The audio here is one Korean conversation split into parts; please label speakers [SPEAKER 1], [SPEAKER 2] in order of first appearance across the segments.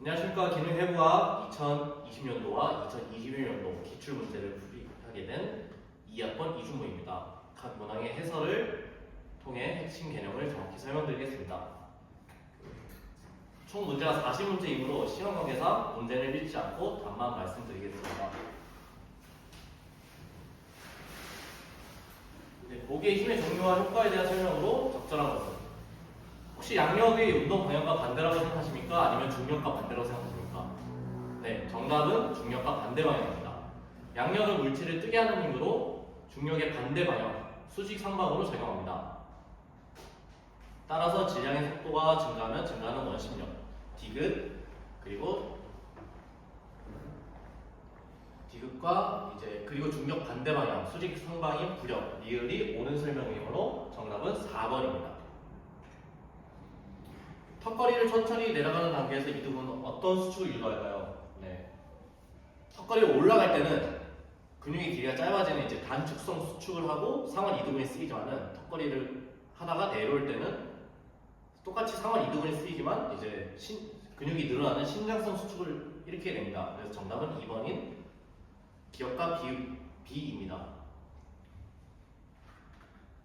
[SPEAKER 1] 안녕하십니까. 기능해부학 2020년도와 2021년도 기출문제를 풀이하게 된 2학번 이준모입니다. 각 문항의 해설을 통해 핵심 개념을 정확히 설명드리겠습니다. 총 문제가 40문제이므로 시간 관계상 문제를 읽지 않고 답만 말씀드리겠습니다. 보기의 힘의 종류와 효과에 대한 설명으로 적절한 것은 혹시 양력이 운동 방향과 반대라고 생각하십니까? 아니면 중력과 반대라고 생각하십니까? 네, 정답은 중력과 반대 방향입니다. 양력은 물체를 뜨게 하는 힘으로 중력의 반대 방향, 수직 상방으로 작용합니다. 따라서 질량의 속도가 증가하면 증가하는 원심력, 디귿, 그리고 중력 반대 방향, 수직 상방인 부력, 리을이 옳은 설명이므로 정답은 4번입니다. 턱걸이를 천천히 내려가는 단계에서 이두근은 어떤 수축을 유도할까요? 네. 턱걸이를 올라갈 때는 근육의 길이가 짧아지는 이제 단축성 수축을 하고 상완 이두근이 쓰이지만은 턱걸이를 하다가 내려올 때는 똑같이 상완 이두근이 쓰이지만 이제 근육이 늘어나는 신장성 수축을 일으키게 됩니다. 그래서 정답은 2번인 기역과 비입니다.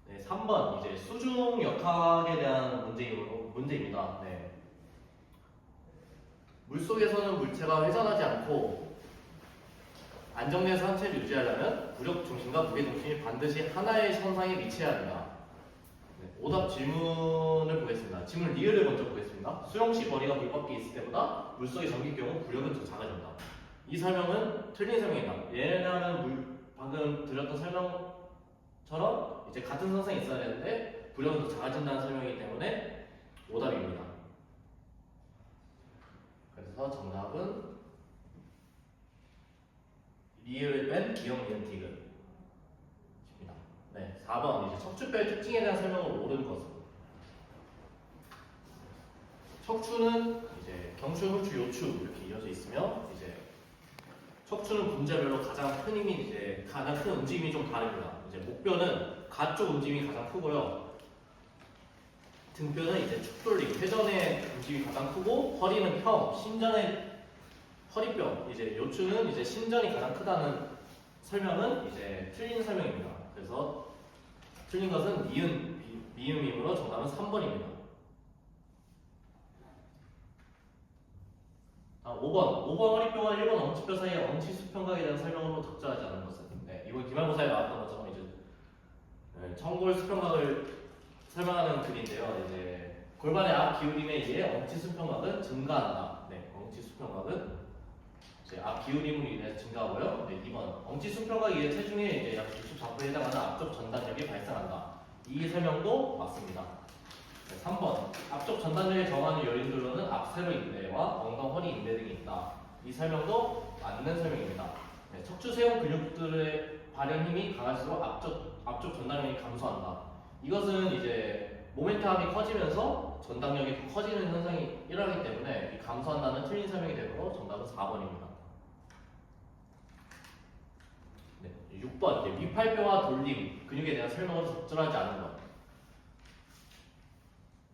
[SPEAKER 1] 네, 3번 이제 수중 역학에 대한 문제입니다. 네. 물속에서는 물체가 회전하지 않고 안정된 상태를 유지하려면 부력 중심과 무게 중심이 반드시 하나의 선상에 위치해야 합니다. 네, 오답 질문을 보겠습니다. 질문 리을을 먼저 보겠습니다. 수용시 거리가 물 밖에 있을 때보다 물속에 잠길 경우 부력은 더 작아진다. 이 설명은 틀린 설명입니다. 왜냐하면 방금 드렸던 설명처럼 이제 같은 선상에 있어야 되는데 부력은 더 작아진다는 설명이기 때문에 오답입니다. 그래서 정답은 리을 뺀 기역 니은 디귿입니다. 네, 4번 이제 척추뼈의 특징에 대한 설명을 모르는 것은 척추는 이제 경추, 흡추, 요추 이렇게 이어져 있으며 이제 척추는 분자별로 가장 큰 힘이 이제 가장 큰 움직임이 좀 다릅니다. 이제 목뼈는 가쪽 움직임이 가장 크고요. 등뼈는 이제 축돌림, 회전의 움직임이 가장 크고 허리는 신전의 허리뼈, 이제 요추는 이제 신전이 가장 크다는 설명은 이제 틀린 설명입니다. 그래서 틀린 것은 미음이므로 정답은 3번입니다. 5번 허리뼈와 1번 엉치뼈 사이의 엉치 수평각에 대한 설명으로 적절하지 않은 것은 네, 이번 기말고사에 나왔던 것처럼 이제 청골 수평각을 설명하는 글인데요. 이제 골반의 앞 기울임에 의해 엉치 수평각은 증가한다. 네, 엉치 수평각은 이제 앞 기울임으로 인해서 증가하고요. 네, 2번 엉치 수평각에 의해 체중의 이제 약 64%에 해당하는 앞쪽 전단력이 발생한다. 이 설명도 맞습니다. 네, 3번 앞쪽 전단력에 저항하는 요인들로는 앞세로 인대와 엉덩 허리 인대 등이 있다. 이 설명도 맞는 설명입니다. 네, 척추 세운 근육들의 발현 힘이 강할수록 앞쪽 전단력이 감소한다. 이것은 이제 모멘텀이 커지면서 전당력이 커지는 현상이 일어나기 때문에 이 감소한다는 틀린 설명이 되므로 정답은 4번입니다. 네, 6번 이제 위팔뼈와 돌림 근육에 대한 설명으로 적절하지 않은 것.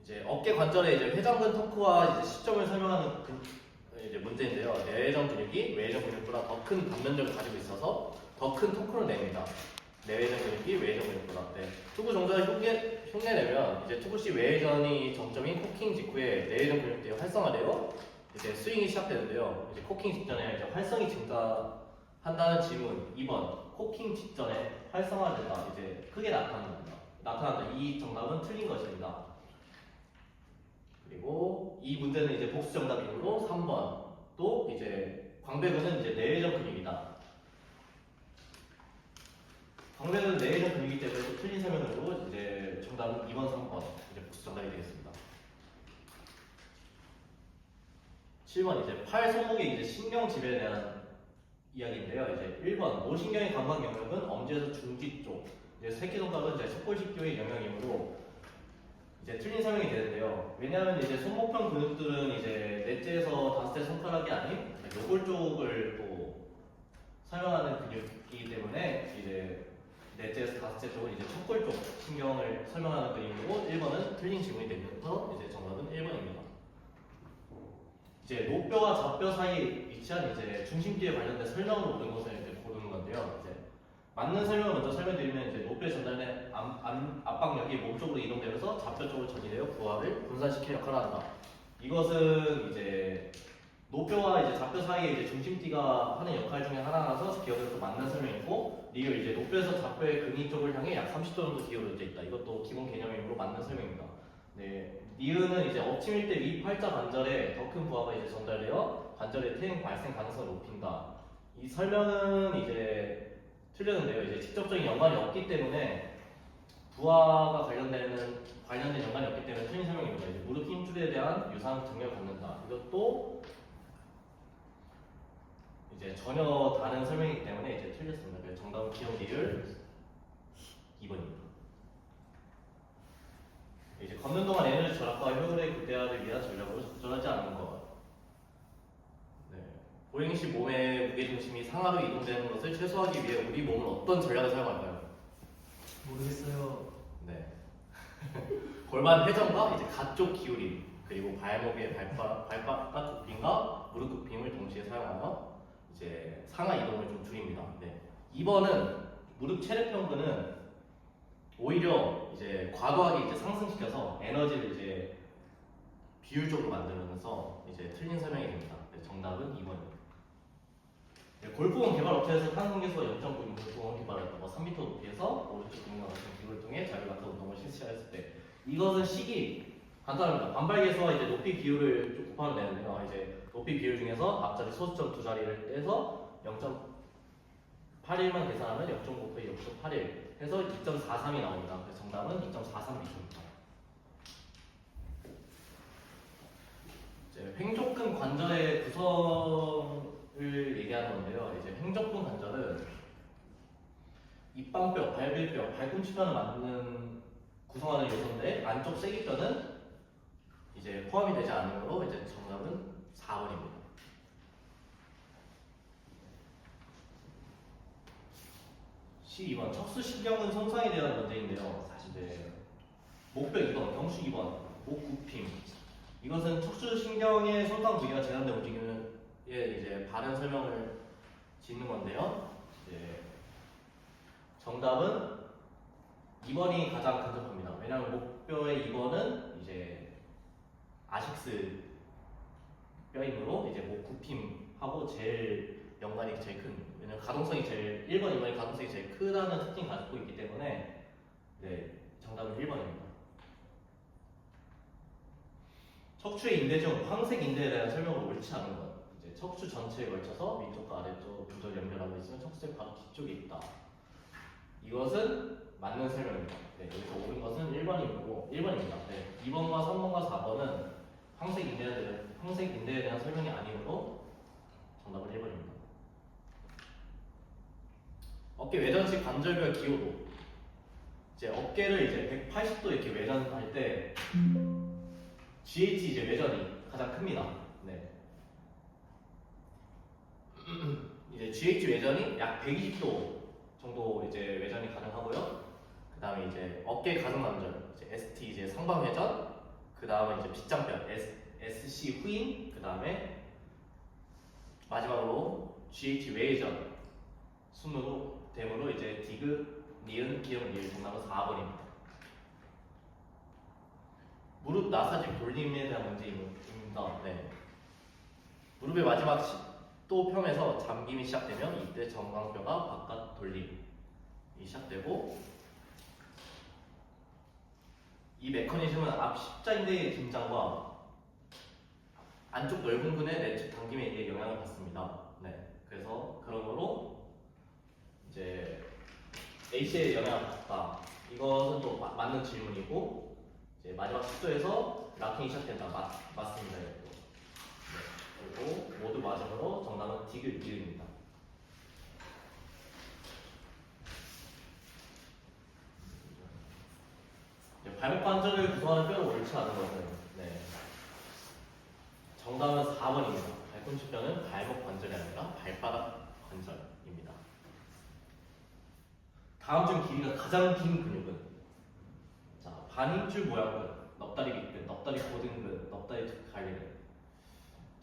[SPEAKER 1] 이제 어깨 관절의 이제 회전근 토크와 이제 시점을 설명하는 이제 문제인데요. 내외전 근육이 외전 근육보다 더 큰 단면적을 가지고 있어서 더 큰 토크를 냅니다. 내외전 근육이 외전 근육보다. 네. 투구 정전을 흉내내면 이제 투구 시 외전이 정점인 코킹 직후에 내외전 근육들이 활성화되어 이제 스윙이 시작되는데요. 이제 코킹 직전에 이제 활성이 증가한다는 질문 2번 코킹 직전에 활성화된다. 이제 크게 나타난다. 이 정답은 틀린 것입니다. 그리고 이 문제는 이제 복수 정답이므로 3번 또 이제 광배근은 이제 내외전 근육이다. 광배근은 내외전 근육이기 때문에 또 틀린 설명으로 이제 정답은 2번, 3번 이제 복수 정답이 되겠습니다. 7번 이제 팔 손목의 이제 신경 지배에 대한 이야기인데요. 이제 1번 노신경의 감각 영역은 엄지에서 중지 쪽, 이제 새끼손가락은 이제 속골식교의 영역이므로 이제 틀린 설명이 되는데요. 왜냐하면 이제 손목편 근육들은 이제 넷째에서 다섯째 손가락이 아닌 요골 쪽을 또 설명하는 근육이기 때문에 이제 넷째에서 다섯째 쪽은 이제 척골 쪽 신경을 설명하는 근육이고 1번은 틀린 질문이 되면서 이제 정답은 1번입니다. 이제 노뼈와 좌뼈 사이에 위치한 이제 중심기에 관련된 설명으로 모든 것을 이제 고르는 건데요. 이제 맞는 설명을 먼저 설명드리면 이제 노뼈에 전달된 압박력이 몸쪽으로 이동되면서 좌뼈 쪽으로 전이되어 부하를 분산시키는 역할을 한다. 이것은 이제 노뼈와 이제 좌뼈 사이에 이제 중심기가 하는 역할 중에 하나라서 기억에서 맞는 설명이고, 리을 이제 노뼈에서 좌뼈의 근위 쪽을 향해 약 30도 정도 기울어져 있다. 이것도 기본 개념이므로 맞는 설명입니다. 네, 니은은 이제 엎침일 때 위 팔자 관절에 더 큰 부하가 이제 전달되어 관절의 퇴행 발생 가능성을 높인다. 이 설명은 이제 틀렸는데요. 이제 직접적인 연관이 없기 때문에 부하가 관련된 연관이 없기 때문에 틀린 설명입니다. 이제 무릎 힘줄에 대한 유사한 증명을 갖는다. 이것도 이제 전혀 다른 설명이기 때문에 이제 틀렸습니다. 그래서 정답은 기억 리을 2번입니다. 이제 걷는 동안 에너지 절약과 효율의 극대화를 위한 전략으로 적절하지 않은 것. 네. 보행 시 몸의 무게중심이 상하로 이동되는 것을 최소화하기 위해 우리 몸은 어떤 전략을 사용할까요?
[SPEAKER 2] 모르겠어요.
[SPEAKER 1] 네. 골반 회전과 이제 가쪽 기울임, 그리고 발목의 발바닥 굽힘과 무릎 굽힘을 동시에 사용하며 이제 상하 이동을 좀 줄입니다. 네. 2번은 무릎 체력 평균은 오히려 이제 과도하게 이제 상승시켜서 에너지를 이제 비율적으로 만들면서 이제 틀린 설명이 됩니다. 정답은 2번입니다. 네, 골프공 개발 업체에서 탄성계수가 0.9인 골프공을 개발했다. 3m 높이에서 오른쪽 등과 같은 기구를 통해 자유낙하 운동을 실시했을 때, 이것은 식이 간단합니다. 반발계수와 이제 높이 비율을 좀 곱하면 되는데요. 이제 높이 비율 중에서 앞자리 소수점 두 자리를 떼서 0.81만 계산하면 0.9 곱하기 0.81 해서 2.43이 나옵니다. 그래서 정답은 2.43m입니다. 이제 횡족근 관절의 구성을 얘기하는 건데요. 이제 횡족근 관절은 입방뼈, 발빌뼈, 발꿈치뼈를 구성하는 요소인데, 안쪽 쐐기뼈는 이제 포함이 되지 않으므로 이제 정답은 4번입니다. 12번 척수신경근 손상에 대한 문제인데요. 네. 목뼈 2번, 경추 2번, 목 굽힘. 이것은 척수신경의 손상 부위가 제한된 움직임에 이제 바른 설명을 짓는 건데요. 이제 정답은 2번이 가장 근접합니다. 왜냐하면 목뼈의 2번은 이제 아식스 뼈이므로 이제 목 굽힘하고 제일 연관이 제일 큰, 왜냐면 가동성이 제일 1번, 2번이 가동성이 제일 크다는 특징을 가지고 있기 때문에 네, 정답은 1번입니다. 척추의 인대 중 황색 인대에 대한 설명은 옳지 않은 것. 이제 척추 전체에 걸쳐서 위쪽과 아래쪽 부절 연결하고 있으면 척추의 바로 뒤쪽에 있다. 이것은 맞는 설명입니다. 네, 여기서 옳은 것은 1번입니다. 네, 2번과 3번과 4번은 황색 인대에 대한 설명이 아니므로 정답은 1번입니다. 어깨 외전식 관절별 기호도. 이제 어깨를 이제 180도 이렇게 외전할 때 GH 이제 외전이 가장 큽니다. 네. 이제 GH 외전이 약 120도 정도 이제 외전이 가능하고요. 그 다음에 이제 어깨 가슴 관절, 이제 ST 이제 상방 회전, 그 다음에 이제 빗장뼈 SC 후인, 그 다음에 마지막으로 GH 외전 순으로 됨으로 이제 디귿, 니은, 기역, 니을 정답은 4번입니다. 무릎 나사직 돌림에 대한 문제입니다. 네. 무릎의 마지막 10도 평에서 잠김이 시작되면 이때 정강뼈가 바깥 돌림이 시작되고, 이 메커니즘은 앞 십자인대의 긴장과 안쪽 넓은 근의 내측 당김에 의해 영향을 받습니다. 네. 그래서 그러므로 이제 AC에 영향을 받다. 이것은 또 맞는 질문이고, 이제 마지막 10도에서 락킹이 시작된다. 맞습니다. 네. 그리고 모두 맞음으로 정답은 디귿 니은입니다. 발목 관절을 구성하는 뼈를 옳지 않은 것은 네. 정답은 4번입니다. 발꿈치 뼈는 발목 관절이 아니라 발바닥 관절입니다. 다음 중 길이가 가장 긴 근육은, 반인줄 모양근, 넙다리 밑근, 넙다리 고등근, 넙다리 갈래근.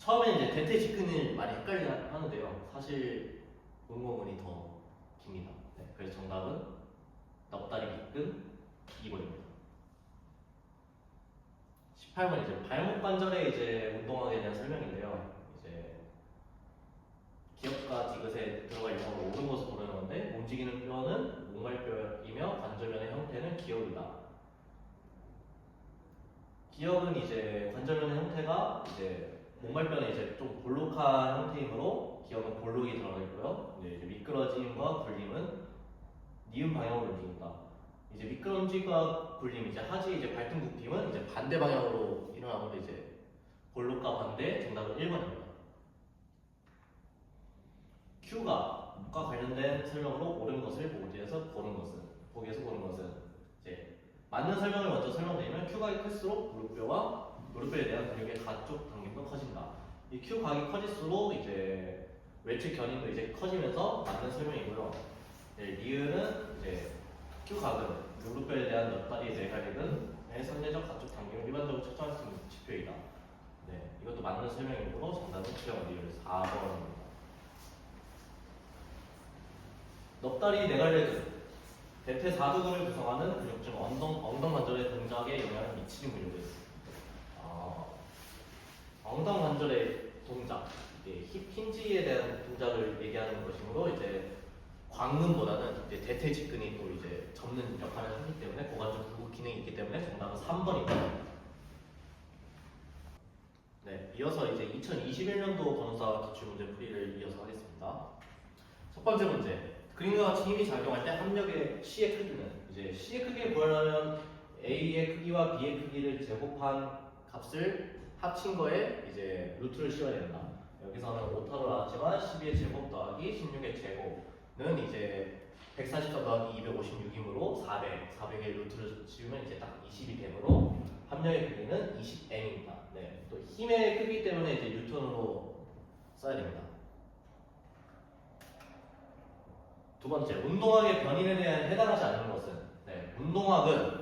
[SPEAKER 1] 처음에 이제 대퇴 직근을 많이 헷갈려 하는데요. 사실 운공근이 더 깁니다. 네, 그래서 정답은 넙다리 밑근 2번입니다. 18번 이제 발목 관절의 이제 운동학에 대한 설명인데요. 이제 기역과 디귿에 들어갈 용어로 옳은 것을 고르는 건데 움직이는 뼈는 목말뼈이며 관절면의 형태는 기역이다. 기역은 이제 관절면의 형태가 이제 목말뼈는 이제 좀 볼록한 형태이므로 기역은 볼록이 들어가 있고요. 이제 미끄러짐과 굴림은 니은 방향으로 움직인다. 이제 미끄럼지가 굴림, 이제 하지 이제 발등 굽힘은 이제 반대 방향으로 일어나는데 이제 볼록과 반대 정답은 1번입니다. Q가 과 관련된 설명으로 옳은 것을 보기에서 고른 것은 이제 맞는 설명을 먼저 설명드리면 Q각이 클수록 무릎뼈에 대한 근육의 가쪽 당김도 커진다. 이 Q각이 커질수록 이제 외측 견인도 이제 커지면서 맞는 설명이고요. 리을은 이제 Q각은 무릎뼈에 대한 옆다리 내갈릭은 상대적 가쪽 당김을 일반적으로 측정할 수 있는 지표이다. 네, 이것도 맞는 설명이므로 정답은 Q형 리을 4번입니다. 넙다리 네갈레근 대퇴 4두근을 구성하는 근육 중 엉덩 관절의 동작에 영향을 미치는 근육은 엉덩 관절의 동작, 힙 힌지에 대한 동작을 얘기하는 것이므로 이제 광근보다는 이제 대퇴 직근이 또 이제 접는 역할을 하기 때문에 고관절 굴곡 기능이 있기 때문에 정답은 3번입니다. 네, 이어서 이제 2021년도 변호사 기출문제 풀이를 이어서 하겠습니다. 첫 번째 문제. 그림과 같이 힘이 작용할 때 합력의 C의 크기는 이제 C의 크기를 구하려면 A의 크기와 B의 크기를 제곱한 값을 합친 거에 이제 루트를 씌워야 된다. 여기서는 오타로 나왔지만 12의 제곱 더하기 16의 제곱은 이제 144 더하기 256이므로 400의 루트를 씌우면 이제 딱 20이 되므로 합력의 크기는 20m입니다. 네, 또 힘의 크기 때문에 이제 뉴턴으로 써야 됩니다. 두 번째, 운동학의 변인에 대한 해당하지 않는 것은 운동학은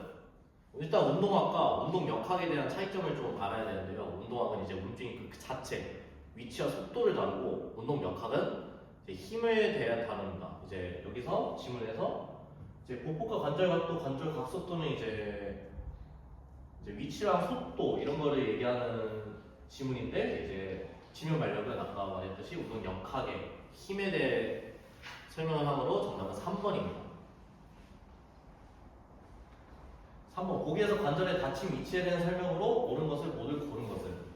[SPEAKER 1] 일단 운동학과 운동역학에 대한 차이점을 좀 알아야 되는데요. 운동학은 이제 움직임 그 자체, 위치와 속도를 다루고 운동역학은 이제 힘에 대한 다룹니다. 이제 여기서 지문에서 이제 보폭과 관절각도, 관절 각속도는 이제 위치랑 속도 이런 거를 얘기하는 지문인데 이제 지면 반력은 아까 말했듯이 운동역학의 힘에 대해 설명을 하므로 정답은 3번입니다. 3번 보기에서 관절의 닫힘 위치에 대한 설명으로 옳은 것을 모두 고른 것은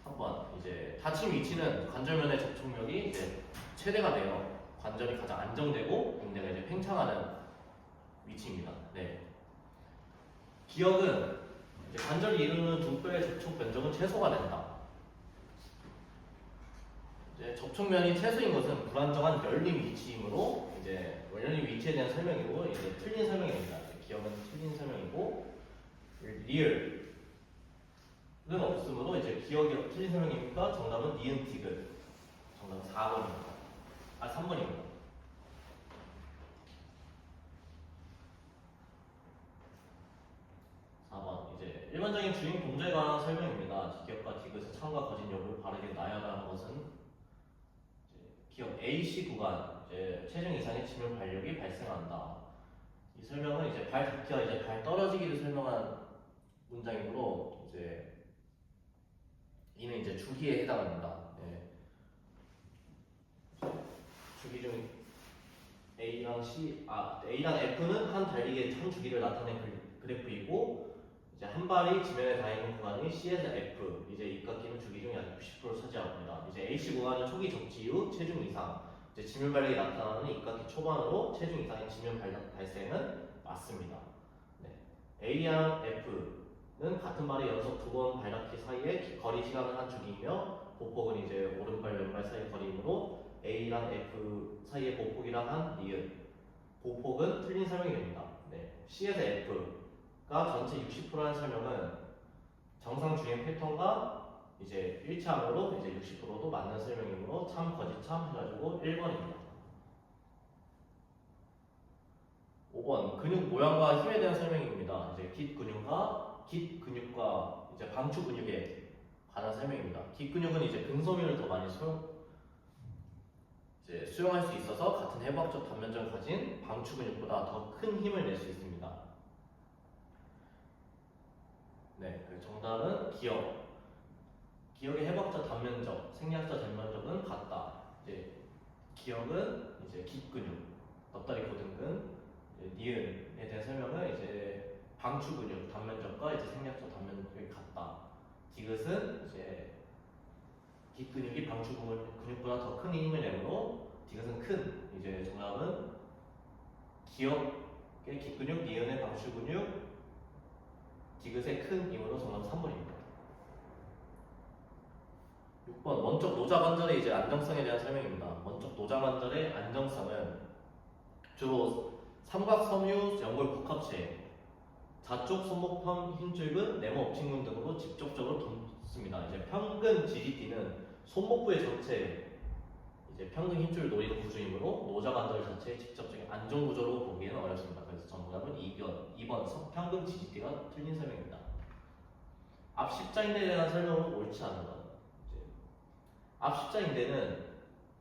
[SPEAKER 1] 3번 이제 닫힘 위치는 관절면의 접촉력이 이제 최대가 되어 관절이 가장 안정되고 인대가 이제 팽창하는 위치입니다. 네. 기역은 이제 관절이 이루는 두 뼈의 접촉 면적은 최소가 된다. 이제 접촉면이 최소인 것은 불안정한 열림 위치이므로 이제 열림 위치에 대한 설명이고 이제 틀린 설명입니다. 기억은 틀린 설명이고 리을은 없으므로 이제 기억이 틀린 설명이니까 정답은 니은 디귿 정답은 4번입니다. 3번입니다. 4번 이제 일반적인 주행 동작에 관한 설명입니다. 기억과 디귿의 참과 거짓 여부를 바르게 나열하는 것은 기억 AC 구간 체중 이상의 지면 발력이 발생한다. 이 설명은 이제 발 닿기와 이제 발 떨어지기를 설명한 문장이므로 이제 이는 이제 주기에 해당합니다. 주기 중 A랑 F는 한 달리기의 한 주기를 나타낸 그래프이고 이제 한 발이 지면에 닿아 있는 구간이 C에서 F 이제 입각기는 주기 중 약 60%를 차지합니다. 이제 AC 구간은 초기 적지 이후 체중 이상 이제 지면 발력이 나타나는 입각기 초반으로 체중 이상의 지면 발생은 맞습니다. 네. A랑 F는 같은 발의 연속 두 번 발닿기 사이에 거리 시간을 한 주기이며 보폭은 이제 오른발 왼발 사이 거리이므로 A랑 F 사이의 보폭이랑 한 니은 보폭은 틀린 설명이 됩니다. 네. C에서 F가 전체 60%라는 설명은 정상 주행 패턴과 이제 일치함으로 이제 60%도 맞는 설명이므로 참 거짓 참 해가지고 1번입니다. 5번 근육 모양과 힘에 대한 설명입니다. 이제 깃 근육과 이제 방추 근육의 관한 설명입니다. 기근육은 이제 근섬유를 더 많이 수용할 수 있어서 같은 해부학적 단면적을 가진 방추 근육보다 더 큰 힘을 낼 수 있습니다. 네, 그 정답은 기억. 기억의 해부학적 단면적, 생리학적 단면적은 같다. 이제 기억은 이제 기근육, 넙다리 고등근, 니은에 대한 설명은 이제 방추 근육 단면적과 이제 생리학적 단면적이 같다. 디귿은 이제 기근육이 방추 근육보다 더 큰 힘을 내므로 디귿은 큰. 이제 정답은 기억의 기근육, 니은의 방추 근육, 디귿의 큰 힘으로 정답 3번입니다. 6번 원적 노자 관절의 이제 안정성에 대한 설명입니다. 원적 노자 관절의 안정성은 주로 삼각섬유 연골 복합체, 좌쪽 손목편 힘줄근, 네모 엎친근 등으로 직접적으로 돕습니다. 이제 평근 GDT는 손목부의 전체 이제 평근 힘줄 노리는 구조이므로 노자 관절 자체의 직접적인 안정 구조로 보기에는 어렵습니다. 그래서 정답은 2번 평근 GDT가 틀린 설명입니다. 앞 십자인대에 대한 설명은 옳지 않은 것. 앞 십자인대는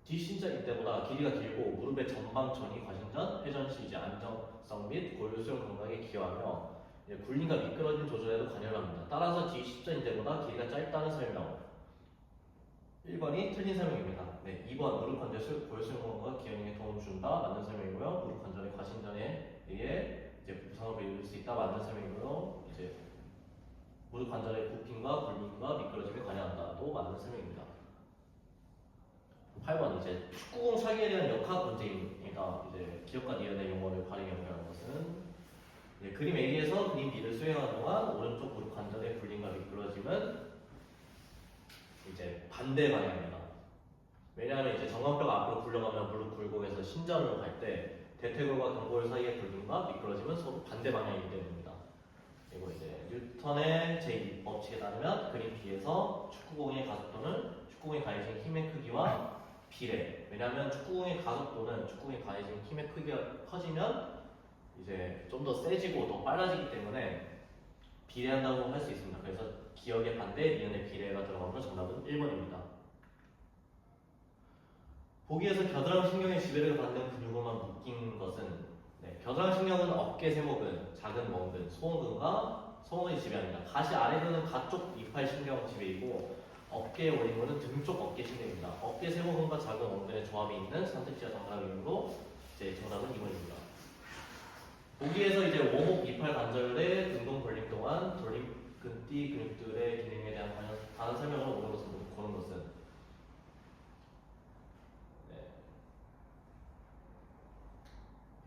[SPEAKER 1] 뒷 십자인대보다 길이가 길고 무릎의 전방 전이 과신전, 회전 시 이제 안정성 및 골수 수용 감각에 기여하며 굴림과 미끄러짐 조절에도 관여를 합니다. 따라서 뒷 십자인대보다 길이가 짧다는 설명. 1번이 틀린 설명입니다. 네, 2번 무릎 관절 골수 수용 감각과 기여에 도움을 준다 맞는 설명이고요. 무릎 관절의 과신전에 의해 이제 부상을 이룰 수 있다 맞는 설명이고요. 이제 무릎 관절의 굽힘과 굴림과 미끄러짐에 관여한다 또 맞는 설명입니다. 8번 이제 축구공 차기에 대한 역학 문제입니다. 이제 기억과 니은의 용어를 발휘 연결하는 것은 그림 A에서 그림 B를 수행하는 동안 오른쪽 무릎 관절의 굴림과 미끄러짐은 이제 반대 방향입니다. 왜냐하면 이제 정강뼈가 앞으로 굴려가면 무릎 굴곡에서 신전으로 갈 때 대퇴골과 경골 사이의 굴림과 미끄러짐은 서로 반대 방향이기 때문입니다. 그리고 이제 뉴턴의 제2법칙에 따르면 그림 B에서 축구공의 가속도는 축구공이 가해진 힘의 크기와 비례. 왜냐하면 축구공의 가속도는 축구공이 가해진 힘의 크기가 커지면 이제 좀 더 세지고 더 빨라지기 때문에 비례한다고 할 수 있습니다. 그래서 기억의 반대, 니은의 비례가 들어가면 정답은 1번입니다. 보기에서 겨드랑이 신경의 지배를 받는 근육으로만 묶인 것은 겨드랑이 신경은 어깨 세모근, 작은 멍근, 소음근과 소음근이 지배합니다. 가시 아래근은 가쪽 이팔 신경 지배이고 어깨의 원인근은 등쪽 어깨 신경입니다. 어깨 세모근과 작은 멍근의 조합이 있는 선택지가 정답이므로 이제 정답은 2번입니다. 보기에서 이제 오목 이팔 관절의 등동 벌림 동안 돌림근띠 근육들의 기능에 대한 다른 설명을 고른 것은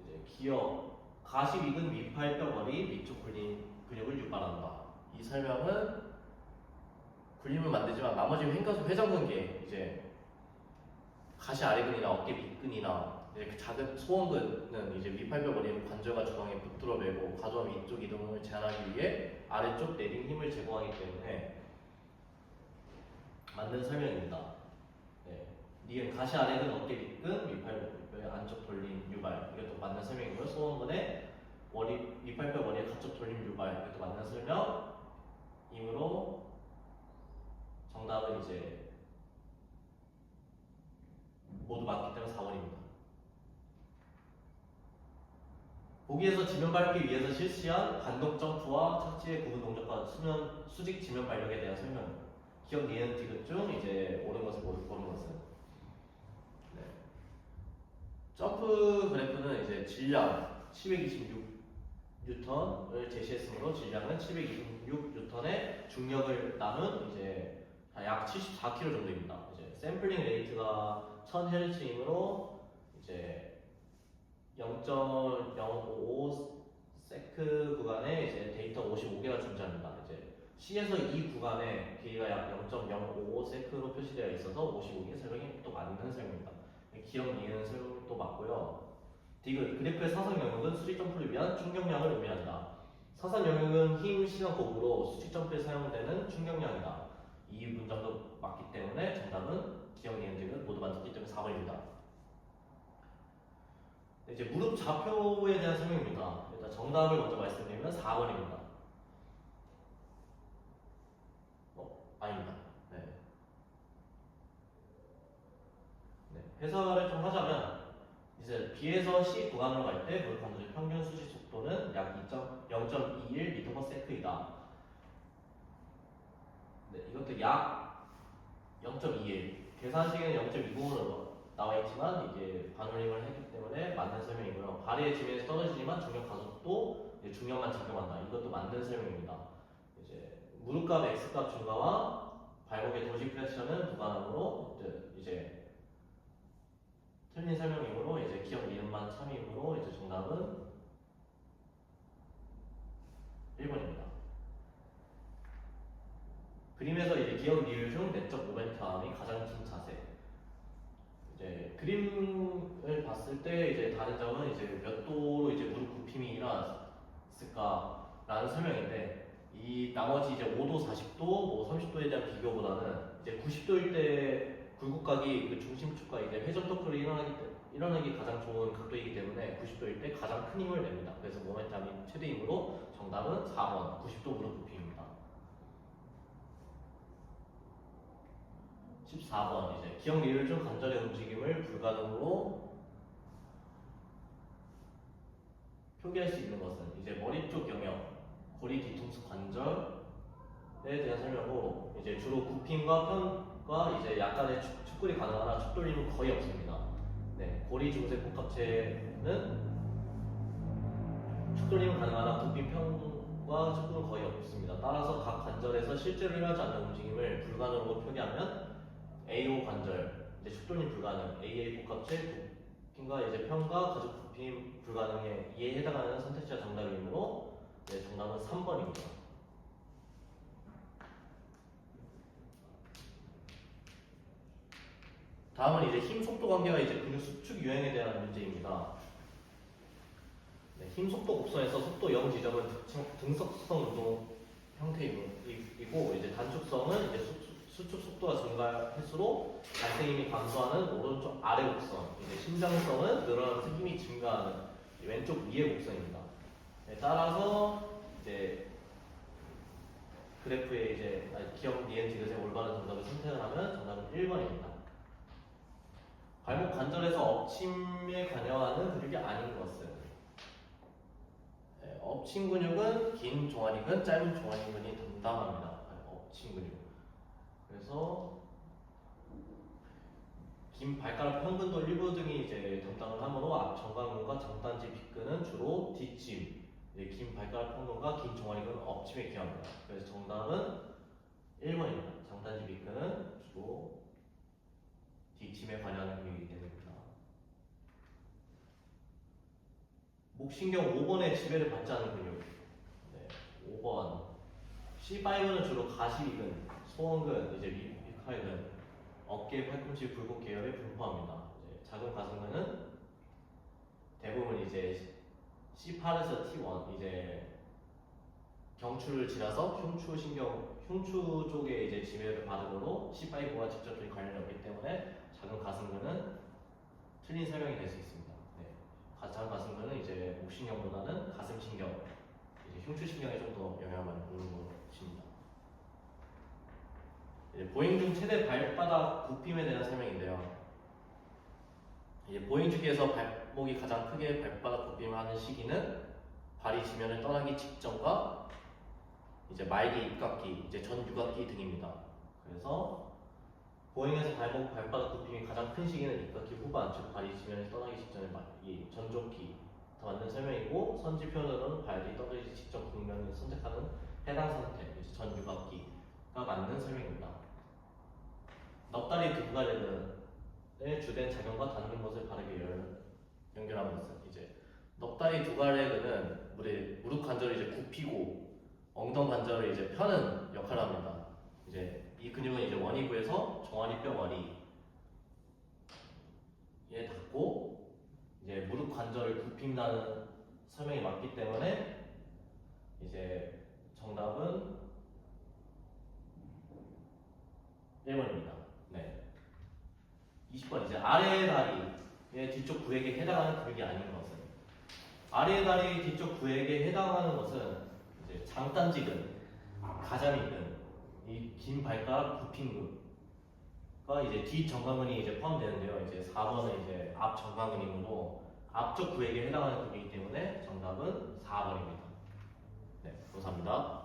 [SPEAKER 1] 이제 기억 가시 위근 위팔 뼈머리 위쪽 굴림 근육을 유발한다. 이 설명은 굴림을 만들지만 나머지 회전근개 이제 가시 아래근이나 어깨 밑근이나 그 작은 소원근은 이제 위팔뼈 머리의 관절과 주렁이에 붙들어 매고 가져와 위쪽 이동을 제한하기 위해 아래쪽 내린 힘을 제공하기 때문에 맞는 설명입니다. 니은 가시 아래근 어깨 밑근 위팔뼈의 안쪽 돌림 유발 이것도 맞는 설명이고요. 소원근의 위팔뼈 머리의 가쪽 돌림 유발 이것도 맞는 설명이므로 정답은 이제 모두 맞기 때문에 4번입니다. 보기에서 지면 밟기 위해서 실시한 반동 점프와 착지의 구분 동작과 수직 지면 발력에 대한 설명. 기억 니은 디귿 중 이제 옳은 것을 고른 것은 점프 그래프는 이제 질량 726N을 제시했으므로 질량은 726N의 중력을 나눈 이제 약 74kg 정도입니다. 이제 샘플링 레이트가 1000Hz이므로 이제 0.055 세크 구간에 이제 데이터 55개가 존재합니다. 이제 C에서 이 구간에 길이가 약 0.055 세크로 표시되어 있어서 55개 설명이 또 맞는 설명입니다. 기억 니은 설명도 맞고요. 디귿 그래프의 사선 영역은 수직 점프를 위한 충격량을 의미한다. 사선 영역은 힘, 시간, 고급으로 수직 점프에 사용되는 충격량이다. 이 문장도 맞기 때문에 정답은 기억 니은 디귿 모두 맞기 때문에 4번입니다. 이제 무릎 좌표에 대한 설명입니다. 일단 정답을 먼저 말씀드리면 4번입니다. 아닙니다. 해설을 좀 하자면 이제 B에서 C 구간으로 갈 때 무릎 관절의 평균 수직 속도는 약 0.21m/s이다. 네, 이것도 약 0.21. 계산식에는 0.20으로 나와 있지만 이게 반올림을 했기 때문에 맞는 설명이고요. 발의 지면에서 떨어지지만 중력 가속도 이제 중력만 적용한다. 이것도 맞는 설명입니다. 이제 무릎값 X값 증가와 발목의 도시 프렉션은 무관함으로 이제 틀린 설명이므로 이제 기억 이름만 참이므로 이제 정답은 1번입니다. 그림에서 이제 기억 리을 중 내적 모멘텀이 가장 긴 자세. 이제 그림을 봤을 때 이제 다른 점은 이제 몇 도로 이제 무릎 굽힘이 일어났을까라는 설명인데 이 나머지 이제 5도, 40도, 뭐 30도에 대한 비교보다는 이제 90도일 때 굴곡각이 그 중심축과 이제 회전 토크를 일어나기 가장 좋은 각도이기 때문에 90도일 때 가장 큰 힘을 냅니다. 그래서 모멘텀이 최대이므로 정답은 4번 90도 무릎 굽힘입니다. 14번 이제 기억 리을 중 관절의 움직임을 불가능으로 표기할 수 있는 것은 이제 머리 쪽 영역, 고리 뒤통수 관절에 대한 설명으로 이제 주로 굽힘과 편과 이제 약간의 축돌이 가능하나 축돌림은 거의 없습니다. 네, 고리 중세 복합체는 축돌림은 가능하나 굽힘 편과 축돌은 거의 없습니다. 따라서 각 관절에서 실제로 일어나지 않는 움직임을 불가능으로 표기하면 A5 관절, 이제 축돌림 불가능, AA 복합체 굽힘과 이제 편과 가죽 굽힘 불가능에 이에 해당하는 선택지가 정답이므로 네, 정답은 3번입니다. 다음은 이제 힘 속도 관계와 이제 근육 수축 유형에 대한 문제입니다. 네, 힘 속도 곡선에서 속도 0 지점은 등속성 운동 형태이고 이제 단축성은 이제 수축 속도가 증가할수록 발생 힘이 감소하는 오른쪽 아래 곡선, 이제 신장성은 늘어나면서 힘이 증가하는 왼쪽 위의 곡선입니다. 네, 따라서 이제 그래프에 이제 기억 니은 디귿의 올바른 정답을 선택을 하면 정답은 1번입니다. 발목 관절에서 엎침에 관여하는 근육이 아닌 것은 네, 엎침 근육은 긴 종아리근, 짧은 종아리근이 담당합니다. 엎침 근육. 그래서 긴 발가락 평근도 일부 등이 이제 담당을 하므로 앞 정강근과 장단지 빗근은 주로 뒷짐, 긴 발가락 평근과 긴 종아리근은 엎침에 기여합니다. 그래서 정답은 1번입니다. 장단지 빗근은 주로 뒷짐에 관여하는 근육이기 때문입니다. 목신경 5번의 지배를 받지 않는 근육. 네, 5번. C5는 주로 가시근, 소원근, 이제 위칼근, 어깨, 팔꿈치, 굴곡 계열에 분포합니다. 이제 작은 가슴근은 대부분 이제 C8에서 T1 이제 경추를 지나서 흉추 쪽에 이제 지배를 받으므로 C5와 직접적인 관련이 없기 때문에 작은 가슴근은 틀린 설명이 될 수 있습니다. 네. 작은 가슴근은 이제 목신경보다는 가슴신경, 이제 흉추신경에 좀 더 영향을 많이 받는 것입니다. 보행 중 최대 발바닥 굽힘에 대한 설명인데요. 이제 보행 중에서 발목이 가장 크게 발바닥 굽힘을 하는 시기는 발이 지면을 떠나기 직전과 이제 말기, 입각기, 이제 전 유각기 등입니다. 그래서 보행에서 발바닥 굽힘이 가장 큰 시기는 입각기 후반, 즉 발이 지면을 떠나기 직전의 말기, 전족기 더 맞는 설명이고 선지 표현으로는 발이 떠나기 직전 국면을 선택하는 해당 상태, 이제 전 유각기가 맞는 설명입니다. 넙다리 두가래근의 주된 작용과 닿는 것을 바르게 연결하는 것은 이제 넙다리 두가래근은 무릎 관절을 이제 굽히고 엉덩 관절을 이제 펴는 역할을 합니다. 이제 이 근육은 이제 원위부에서 종아리뼈 머리에 닿고 이제 무릎 관절을 굽힌다는 설명이 맞기 때문에 이제 정답은 1번입니다. 네. 20번 이제 아래 다리의 뒤쪽 구획에 해당하는 근육이 아닌 것은 아래 다리 뒤쪽 구획에 해당하는 것은 이제 장단지근, 가자미근, 이 긴 발가락 굽힘근과 이제 뒷 정강근이 이제 포함되는데요. 이제 4번은 이제 앞 정강근이므로 앞쪽 구에게 해당하는 근이기 때문에 정답은 4번입니다. 네, 감사합니다.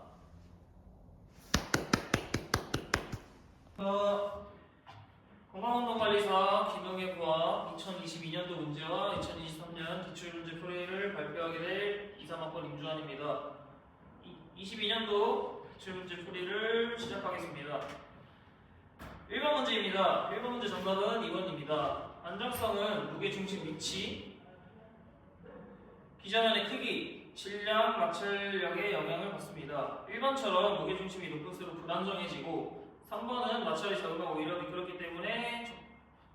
[SPEAKER 2] 건강운동관리사 김영애 부와 2022년도 문제와 2023년 기출문제 풀이를 발표하게 될 2, 3학번 임주환입니다. 22년도 기출문제 풀이를 시작하겠습니다. 1번 문제입니다. 1번 문제 정답은 2번입니다. 안정성은 무게중심 위치, 기저면의 크기, 질량, 마찰력에 영향을 받습니다. 1번처럼 무게중심이 높을수록 불안정해지고 3번은 마찰이 적으면 오히려 미끄럽기 때문에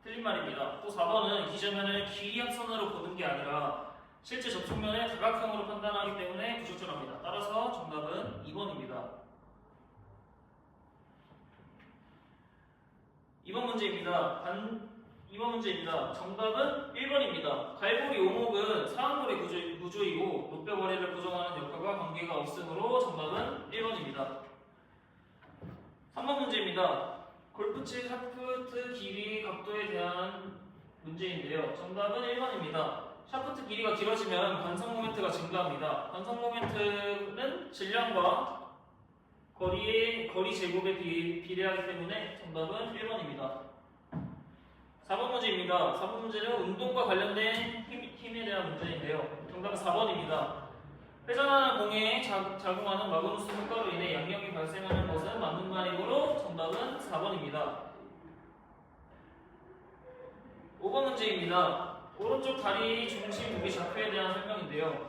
[SPEAKER 2] 틀린 말입니다. 또 4번은 기저면을 기압선으로 보는 게 아니라 실제 접촉면을 다각형으로 판단하기 때문에 부적절합니다. 따라서 정답은 2번입니다. 2번 문제입니다. 정답은 1번입니다. 갈고리 오목은 사항고리 구조이고 노뼈머리를 고정하는 역할과 관계가 없으므로 정답은 1번입니다. 3번 문제입니다. 골프채 샤프트 길이 각도에 대한 문제인데요. 정답은 1번입니다. 샤프트 길이가 길어지면 관성 모멘트가 증가합니다. 관성 모멘트는 질량과 거리 제곱에 비례하기 때문에 정답은 1번입니다. 4번 문제입니다. 4번 문제는 운동과 관련된 힘에 대한 문제인데요. 정답은 4번입니다. 회전하는 공에 작용하는 마그누스 효과로 인해 양력이 발생하는 것은 맞는 말이므로 정답은 4번입니다. 5번 문제입니다. 오른쪽 다리 중심 무게 좌표에 대한 설명인데요.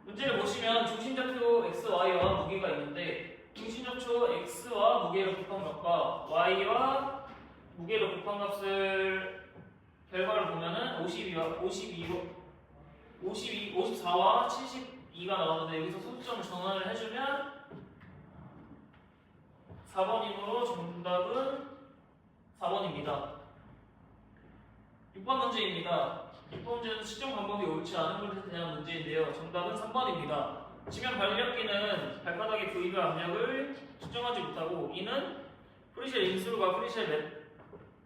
[SPEAKER 2] 문제를 보시면 중심 좌표 XY와 무게가 있는데 중심 좌표 X와 무게를 곱한 값과 Y와 무게를 곱한 값을 결과를 보면은 54와 72가 나오는데 여기서 소수점을 전환을 해주면 4번이므로 정답은 4번입니다. 6번 문제입니다. 6번 문제는 측정 방법이 옳지 않은 것에 대한 문제인데요. 정답은 3번입니다. 지면 발력기는 발바닥의 부위별 압력을 측정하지 못하고 이는 프리셀 인솔과 프리셀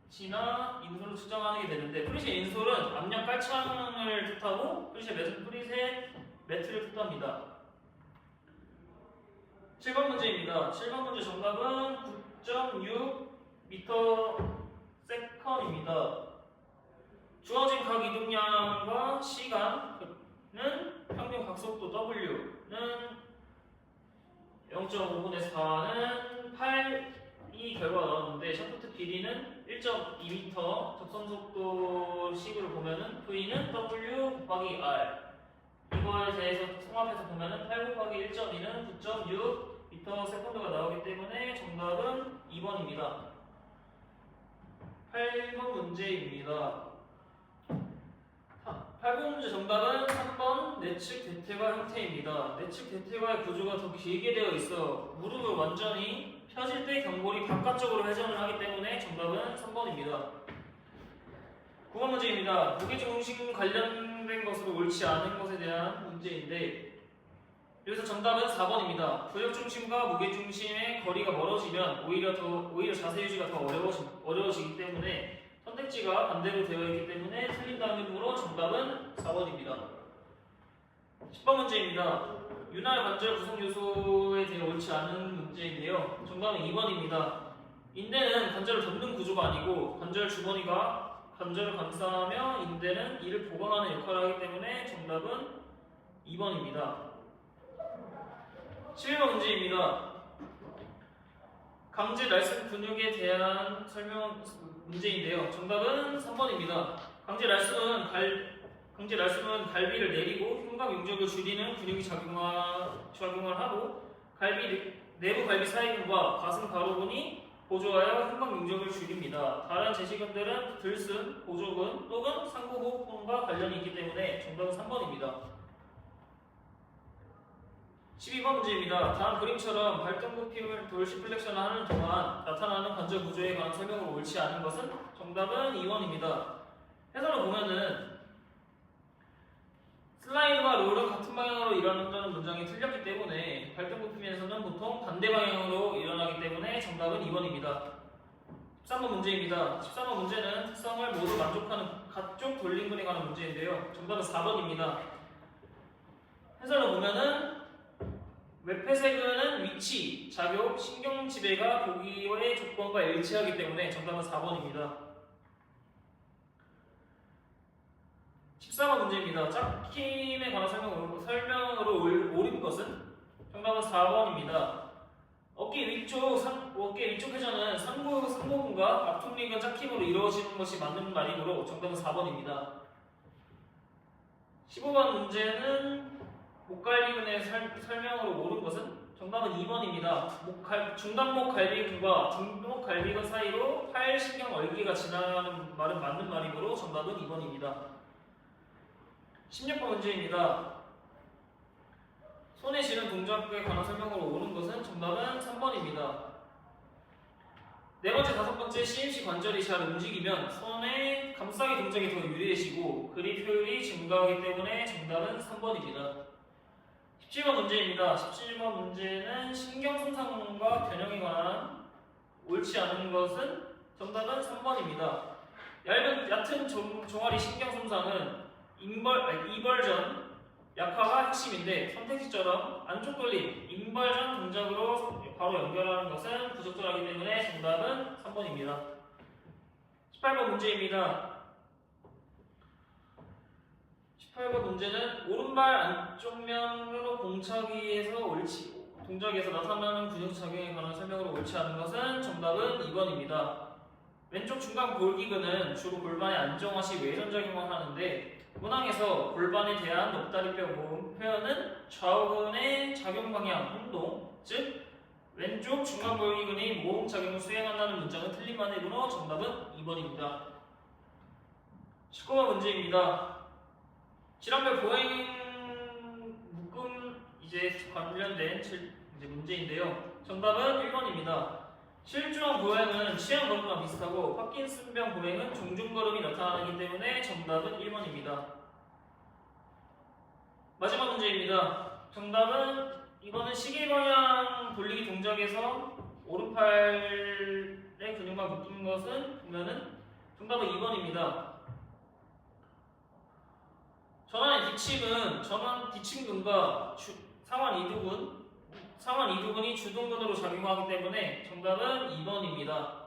[SPEAKER 2] 매치나 인솔을 측정하는 게 되는데 프리셀 인솔은 압력 깔창을 뜻하고 프리셀 매트는 프리셀 매트를 뜻합니다. 7번 문제입니다. 7번 문제 정답은 9.6 m/s입니다. 주어진 각 이동량과 시간은 평균 각속도 W는 0.5분의 4는 8이 결과가 나왔는데 샤프트 길이는 1.2m, 접선속도 식으로 보면은 V는 W 곱하기 R 이거에 대해서 통합해서 보면은 8 곱하기 1.2는 9.6 m/s가 나오기 때문에 정답은 2번입니다. 8번 문제입니다. 8번 문제 정답은 3번 내측 대퇴과 형태입니다. 내측 대퇴과의 구조가 더 길게 되어 있어 무릎을 완전히 펴질 때 견골이 바깥쪽으로 회전을 하기 때문에 정답은 3번입니다. 9번 문제입니다. 무게중심 관련된 것으로 옳지 않은 것에 대한 문제인데 여기서 정답은 4번입니다. 근력중심과 무게중심의 거리가 멀어지면 오히려 자세 유지가 더 어려워지기 때문에 선택지가 반대로 되어 있기 때문에 틀린다는 이유로 정답은 4번입니다. 10번 문제입니다. 윤활 관절 구성 요소에 대해 옳지 않은 문제인데요. 정답은 2번입니다. 인대는 관절을 덮는 구조가 아니고 관절 주머니가 관절을 감싸며 인대는 이를 보강하는 역할을 하기 때문에 정답은 2번입니다. 11번 문제입니다. 강제 날쌘 근육에 대한 설명 문제인데요. 정답은 3번입니다. 강제 날쌘은 갈비를 내리고 흉곽 용적을 줄이는 근육이 작용을 하고 내부 갈비 사이근과 가슴 가로근이 보조하여 흉곽 용적을 줄입니다. 다른 제시근들은 들순, 보조근 또는 상부호흡근과 관련이 있기 때문에 정답은 3번입니다. 12번 문제입니다. 다음 그림처럼 발등굽힘을 돌시플렉션을 하는 동안 나타나는 관절 구조에 관한 설명을 옳지 않은 것은 정답은 2번입니다. 해설을 보면은 슬라이드와 롤은 같은 방향으로 일어난다는 문장이 틀렸기 때문에 발등굽힘에서는 보통 반대 방향으로 일어나기 때문에 정답은 2번입니다. 13번 문제입니다. 13번 문제는 특성을 모두 만족하는 각종 돌림근에 관한 문제인데요. 정답은 4번입니다. 해설로 보면은 외폐세근은 위치, 작용, 신경 지배가 보기의 조건과 일치하기 때문에 정답은 4번입니다. 14번 문제입니다. 짝힘에 관한 설명으로 옳은 것은? 정답은 4번입니다. 어깨 위쪽 회전은 상부근과 앞통리근 짝힘으로 이루어지는 것이 맞는 말이므로 정답은 4번입니다. 15번 문제는 목갈비근의 설명으로 옳은 것은? 정답은 2번입니다. 중단목 갈비근과 중목 갈비근 사이로 팔신경 얼기가 지나가는 말은 맞는 말이므로 정답은 2번입니다. 16번 문제입니다. 손에 쥐는 동작에 관한 설명으로 옳은 것은? 정답은 3번입니다. 네 번째, 다섯 번째 CMC 관절이 잘 움직이면 손의 감싸기 동작이 더 유리해지고 그립 효율이 증가하기 때문에 정답은 3번입니다. 17번 문제입니다. 17번 문제는 신경 손상과 변형에 관한 옳지 않은 것은? 정답은 3번입니다. 얕은 종아리 신경 손상은 이벌전, 약화가 핵심인데 선택지처럼 안쪽 돌림, 인벌전 동작으로 바로 연결하는 것은 부적절하기 때문에 정답은 3번입니다. 18번 문제입니다. 18번 문제는 오른발 안쪽면으로 동작에서 나타나는 근육 작용에 관한 설명으로 옳지 않은 것은? 정답은 2번입니다. 왼쪽 중간 골기근은 주로 골반의 안정화 시 외전작용을 하는데 문항에서 골반에 대한 높다리뼈 모음 표현은 좌우근의 작용 방향 운동, 즉 왼쪽 중간 골기근이 모음 작용을 수행한다는 문장은 틀린 말이므로 정답은 2번입니다. 19번 문제입니다. 질환별 보행 묶음 관련된 문제인데요. 정답은 1번입니다. 실주형 보행은 취향 걸음과 비슷하고 파킨슨병 보행은 종중걸음이 나타나기 때문에 정답은 1번입니다. 마지막 문제입니다. 정답은 이거는 시계 방향 돌리기 동작에서 오른팔의 근육만 묶인 것은 보면은 정답은 2번입니다. 전환의 뒤침근과 상완 이두근이 주둔근으로 작용하기 때문에 정답은 2번입니다.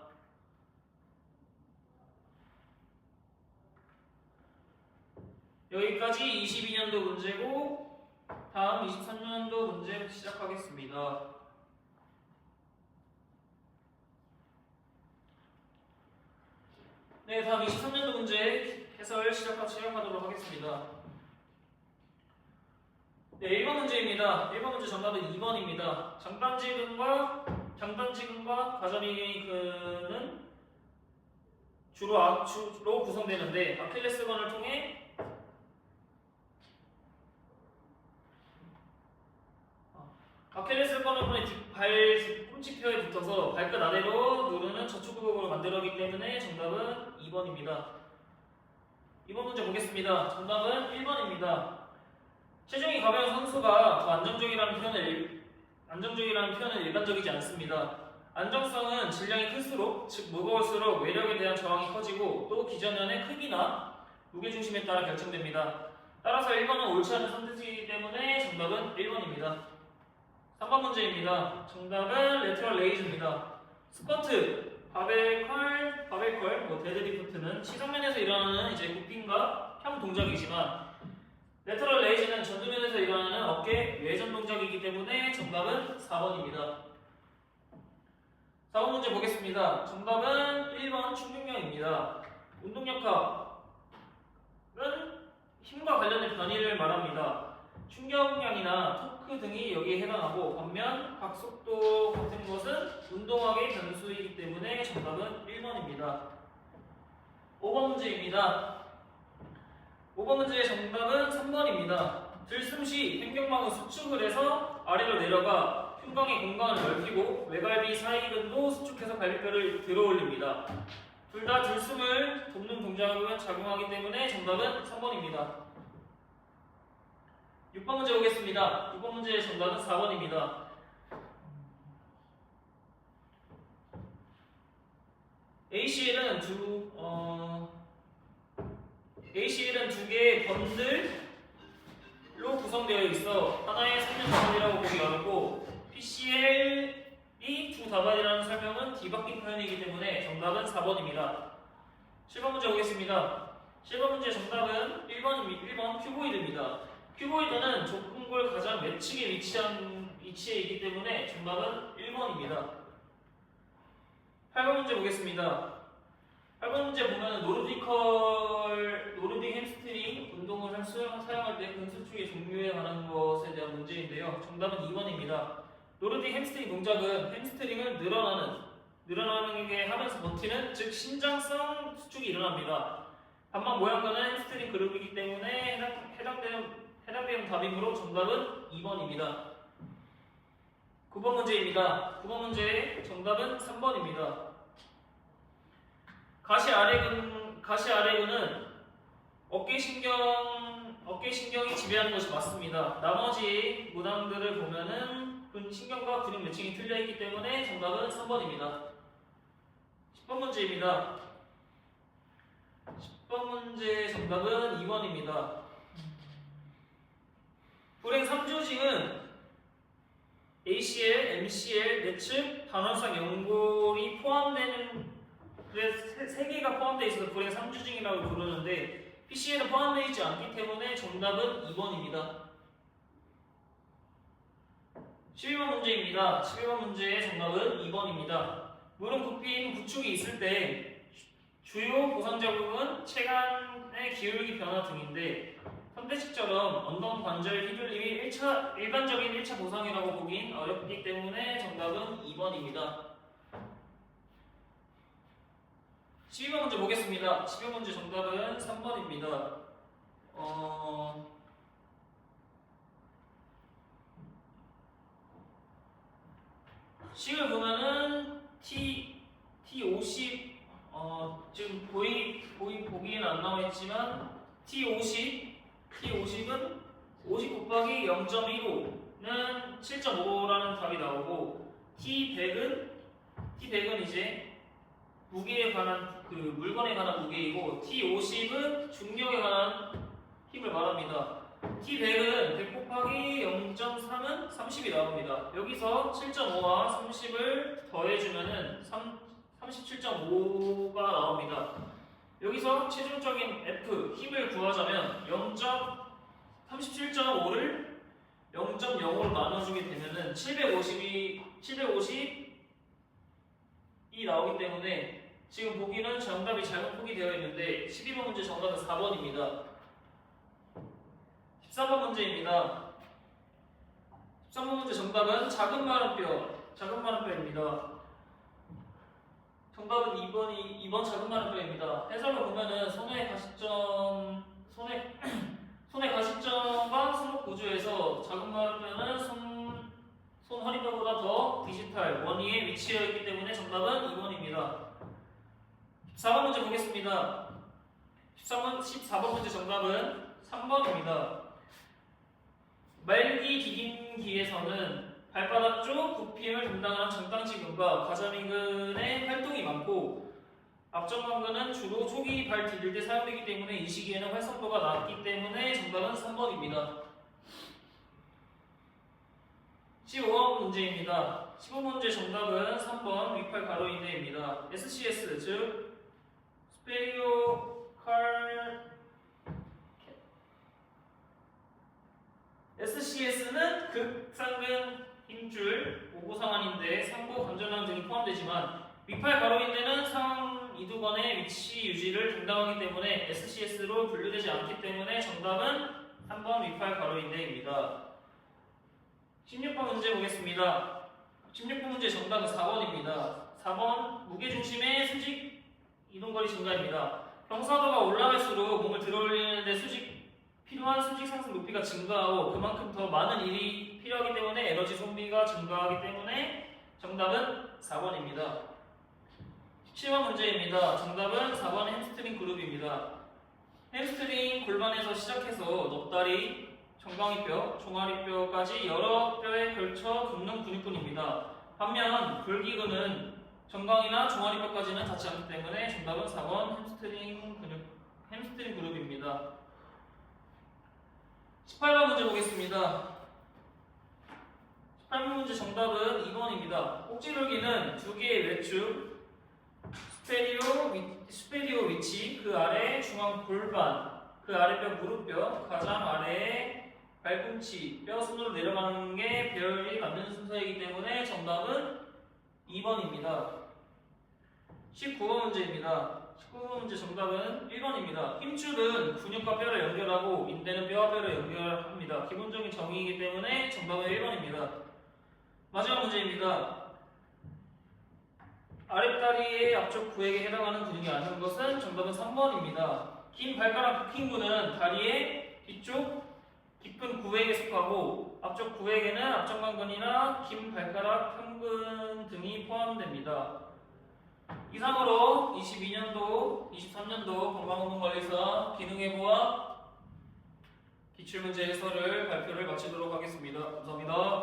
[SPEAKER 2] 여기까지 22년도 문제고 다음 23년도 문제 시작하겠습니다. 네, 다음 23년도 문제 해설 시작하도록 하겠습니다. 네, 1번 문제입니다. 1번 문제 정답은 2번입니다. 장단지근과 가자미근은 주로 구성되는데 아킬레스건을 통해 발 뒤꿈치뼈에 붙어서 발끝 아래로 누르는 저축구극으로 만들어지기 때문에 정답은 2번입니다. 2번 문제 보겠습니다. 정답은 1번입니다. 체중이 가벼운 선수가 더 안정적이라는 표현은 일반적이지 않습니다. 안정성은 질량이 클수록, 즉 무거울수록 외력에 대한 저항이 커지고 또 기전연의 크기나 무게중심에 따라 결정됩니다. 따라서 1번은 옳지 않은 선택지이기 때문에 정답은 1번입니다. 3번 문제입니다. 정답은 레터럴 레이즈입니다. 스쿼트, 바벨컬, 데드리프트는 시상면에서 일어나는 굽힘과 형 동작이지만 레터럴 레이즈는 전두면에서 일어나는 어깨 외전 동작이기 때문에 정답은 4번입니다. 4번 문제 보겠습니다. 정답은 1번 충격량입니다. 운동역학은 힘과 관련된 변이를 말합니다. 충격량이나 토크 등이 여기에 해당하고 반면 각속도 같은 것은 운동학의 변수이기 때문에 정답은 1번입니다. 5번 문제입니다. 5번 문제의 정답은 3번입니다. 들숨 시 횡격막은 수축을 해서 아래로 내려가 흉곽의 공간을 넓히고 외갈비 사이근도 수축해서 갈비뼈를 들어올립니다. 둘 다 들숨을 돕는 동작은 작용하기 때문에 정답은 3번입니다. 6번 문제 보겠습니다. 6번 문제의 정답은 4번입니다. ACL은 두 개의 번들로 구성되어 있어 하나의 생명 다발이라고 보기 어렵고 PCL이 두 다발이라는 설명은 뒤바뀐 표현이기 때문에 정답은 4번입니다. 7번 문제 보겠습니다. 7번 문제 정답은 1번 큐보이드입니다. 큐보이드는 좁은 가장 외측에 위치해 있기 때문에 정답은 1번입니다. 8번 문제 보겠습니다. 8번 문제 보면 노르딕 햄스트링 운동을 사용할 때 근수축의 종류에 관한 것에 대한 문제인데요. 정답은 2번입니다. 노르딕 햄스트링 동작은 햄스트링을 늘어나게 하면서 버티는, 즉 신장성 수축이 일어납니다. 반만 모양과는 햄스트링 그룹이기 때문에 해당되는 답이므로 정답은 2번입니다. 9번 문제입니다. 9번 문제의 정답은 3번입니다. 가시 아래근은 어깨신경이 지배하는 것이 맞습니다. 나머지 모낭들을 보면은 신경과 근육 매칭이 틀려있기 때문에 정답은 3번입니다. 10번 문제입니다. 10번 문제의 정답은 2번입니다. 불행 3조직은 ACL, MCL, 내측, 반월상 연골이 포함되는 세 개가 포함되어 있어서 불행 3조직이라고 부르는데 PCL은 포함되어 있지 않기 때문에 정답은 2번입니다. 11번 문제입니다. 11번 문제의 정답은 2번입니다. 무릎 굽힌 구축이 있을 때 주요 보상 자극은 체간의 기울기 변화 등인데 선대식처럼 엉덩 관절 휘둘림이 일반적인 1차 보상이라고 보긴 어렵기 때문에 정답은 2번입니다. 12번 문제 보겠습니다. 12번 문제 정답은 3번입니다. 식을 보면은 T50 지금 보기에는 안 나와 있지만 T50은 50 곱하기 0.15는 7.5라는 답이 나오고 T100은 이제 무게에 관한 물건에 관한 무게이고 T50은 중력에 관한 힘을 말합니다. T100은 100 곱하기 0.3은 30이 나옵니다. 여기서 7.5와 30을 더해주면은 37.5가 나옵니다. 여기서 최종적인 F 힘을 구하자면 37.5를 0.05로 나눠주게 되면은 750이 나오기 때문에 지금 보기는 정답이 잘못 포기되어 있는데 12번 문제 정답은 4번입니다. 13번 문제입니다. 13번 문제 정답은 작은 마른뼈입니다. 정답은 2번 작은 마른뼈입니다. 해설을 보면은 손의 가시점과 손목 구조에서 작은 마른뼈는 손 허리뼈보다 더 디지털 원위에 위치해 있기 때문에 정답은 2번입니다. 14번 문제 보겠습니다. 14번 문제 정답은 3번입니다. 말기 디딤기에서는 발바닥 쪽 굽힘을 담당하는 정당지근과 가자미근의 활동이 많고 앞정관근은 주로 초기 발 디딜 때 사용되기 때문에 이 시기에는 활성도가 낮기 때문에 정답은 3번입니다. 15번 문제입니다. 15번 문제 정답은 3번 위팔 가로 이내입니다. SCS 즉 SCS는 극상근 힘줄, 오고상완인대, 상부 관절낭 등이 포함되지만 위팔 가로인대는 상 이두건의 위치 유지를 담당하기 때문에 SCS로 분류되지 않기 때문에 정답은 3번 위팔 가로인대입니다. 16번 문제 보겠습니다. 16번 문제 정답은 4번입니다. 4번 무게중심의 수직 이동거리 증가입니다. 경사도가 올라갈수록 몸을 들어올리는데 필요한 수직 상승 높이가 증가하고 그만큼 더 많은 일이 필요하기 때문에 에너지 소비가 증가하기 때문에 정답은 4번입니다. 17번 문제입니다. 정답은 4번 햄스트링 그룹입니다. 햄스트링 골반에서 시작해서 넙다리, 정강이뼈, 종아리뼈까지 여러 뼈에 걸쳐 굽는 근육군입니다. 반면 골기근은 정강이나 종아리뼈까지는 닿지 않기 때문에 정답은 4번 햄스트링 그룹입니다. 18번 문제 보겠습니다. 18번 문제 정답은 2번입니다. 꼭지돌기는 두 개의 외축, 스페리오 위치, 그 아래 중앙 골반, 그 아래뼈 무릎뼈, 가장 아래에 발꿈치, 뼈 순으로 내려가는 게 배열이 맞는 순서이기 때문에 정답은 2번입니다. 19번 문제입니다. 19번 문제 정답은 1번입니다. 힘줄은 근육과 뼈를 연결하고 인대는 뼈와 뼈를 연결합니다. 기본적인 정의이기 때문에 정답은 1번입니다. 마지막 문제입니다. 아랫다리의 앞쪽 구에게 해당하는 근육이 아닌 것은 정답은 3번입니다. 긴 발가락 킹구는 다리의 뒤쪽 깊은 구에게 속하고 앞쪽 구에게는 앞정강근이나 긴 발가락 평근 등이 포함됩니다. 이상으로 22년도, 23년도 건강운동관리사 기능예보와 기출문제 해설을 발표를 마치도록 하겠습니다. 감사합니다.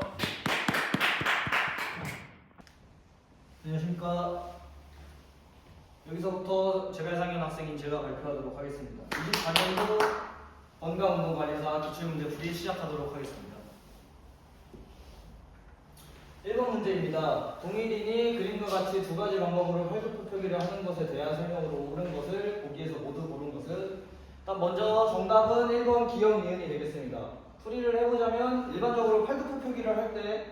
[SPEAKER 3] 안녕하십니까. 여기서부터 제가 예상한 학생인 제가 발표하도록 하겠습니다. 24년도 건강운동관리사 기출문제풀이 시작하도록 하겠습니다. 1번 문제입니다. 동일인이 그림과 같이 두 가지 방법으로 활주포 표기를 하는 것에 대한 설명으로 옳은 것을 보기에서 모두 고른 것은 일단 먼저 정답은 1번 기역 니은이 되겠습니다. 풀이를 해보자면 일반적으로 팔굽혀 표기를 할 때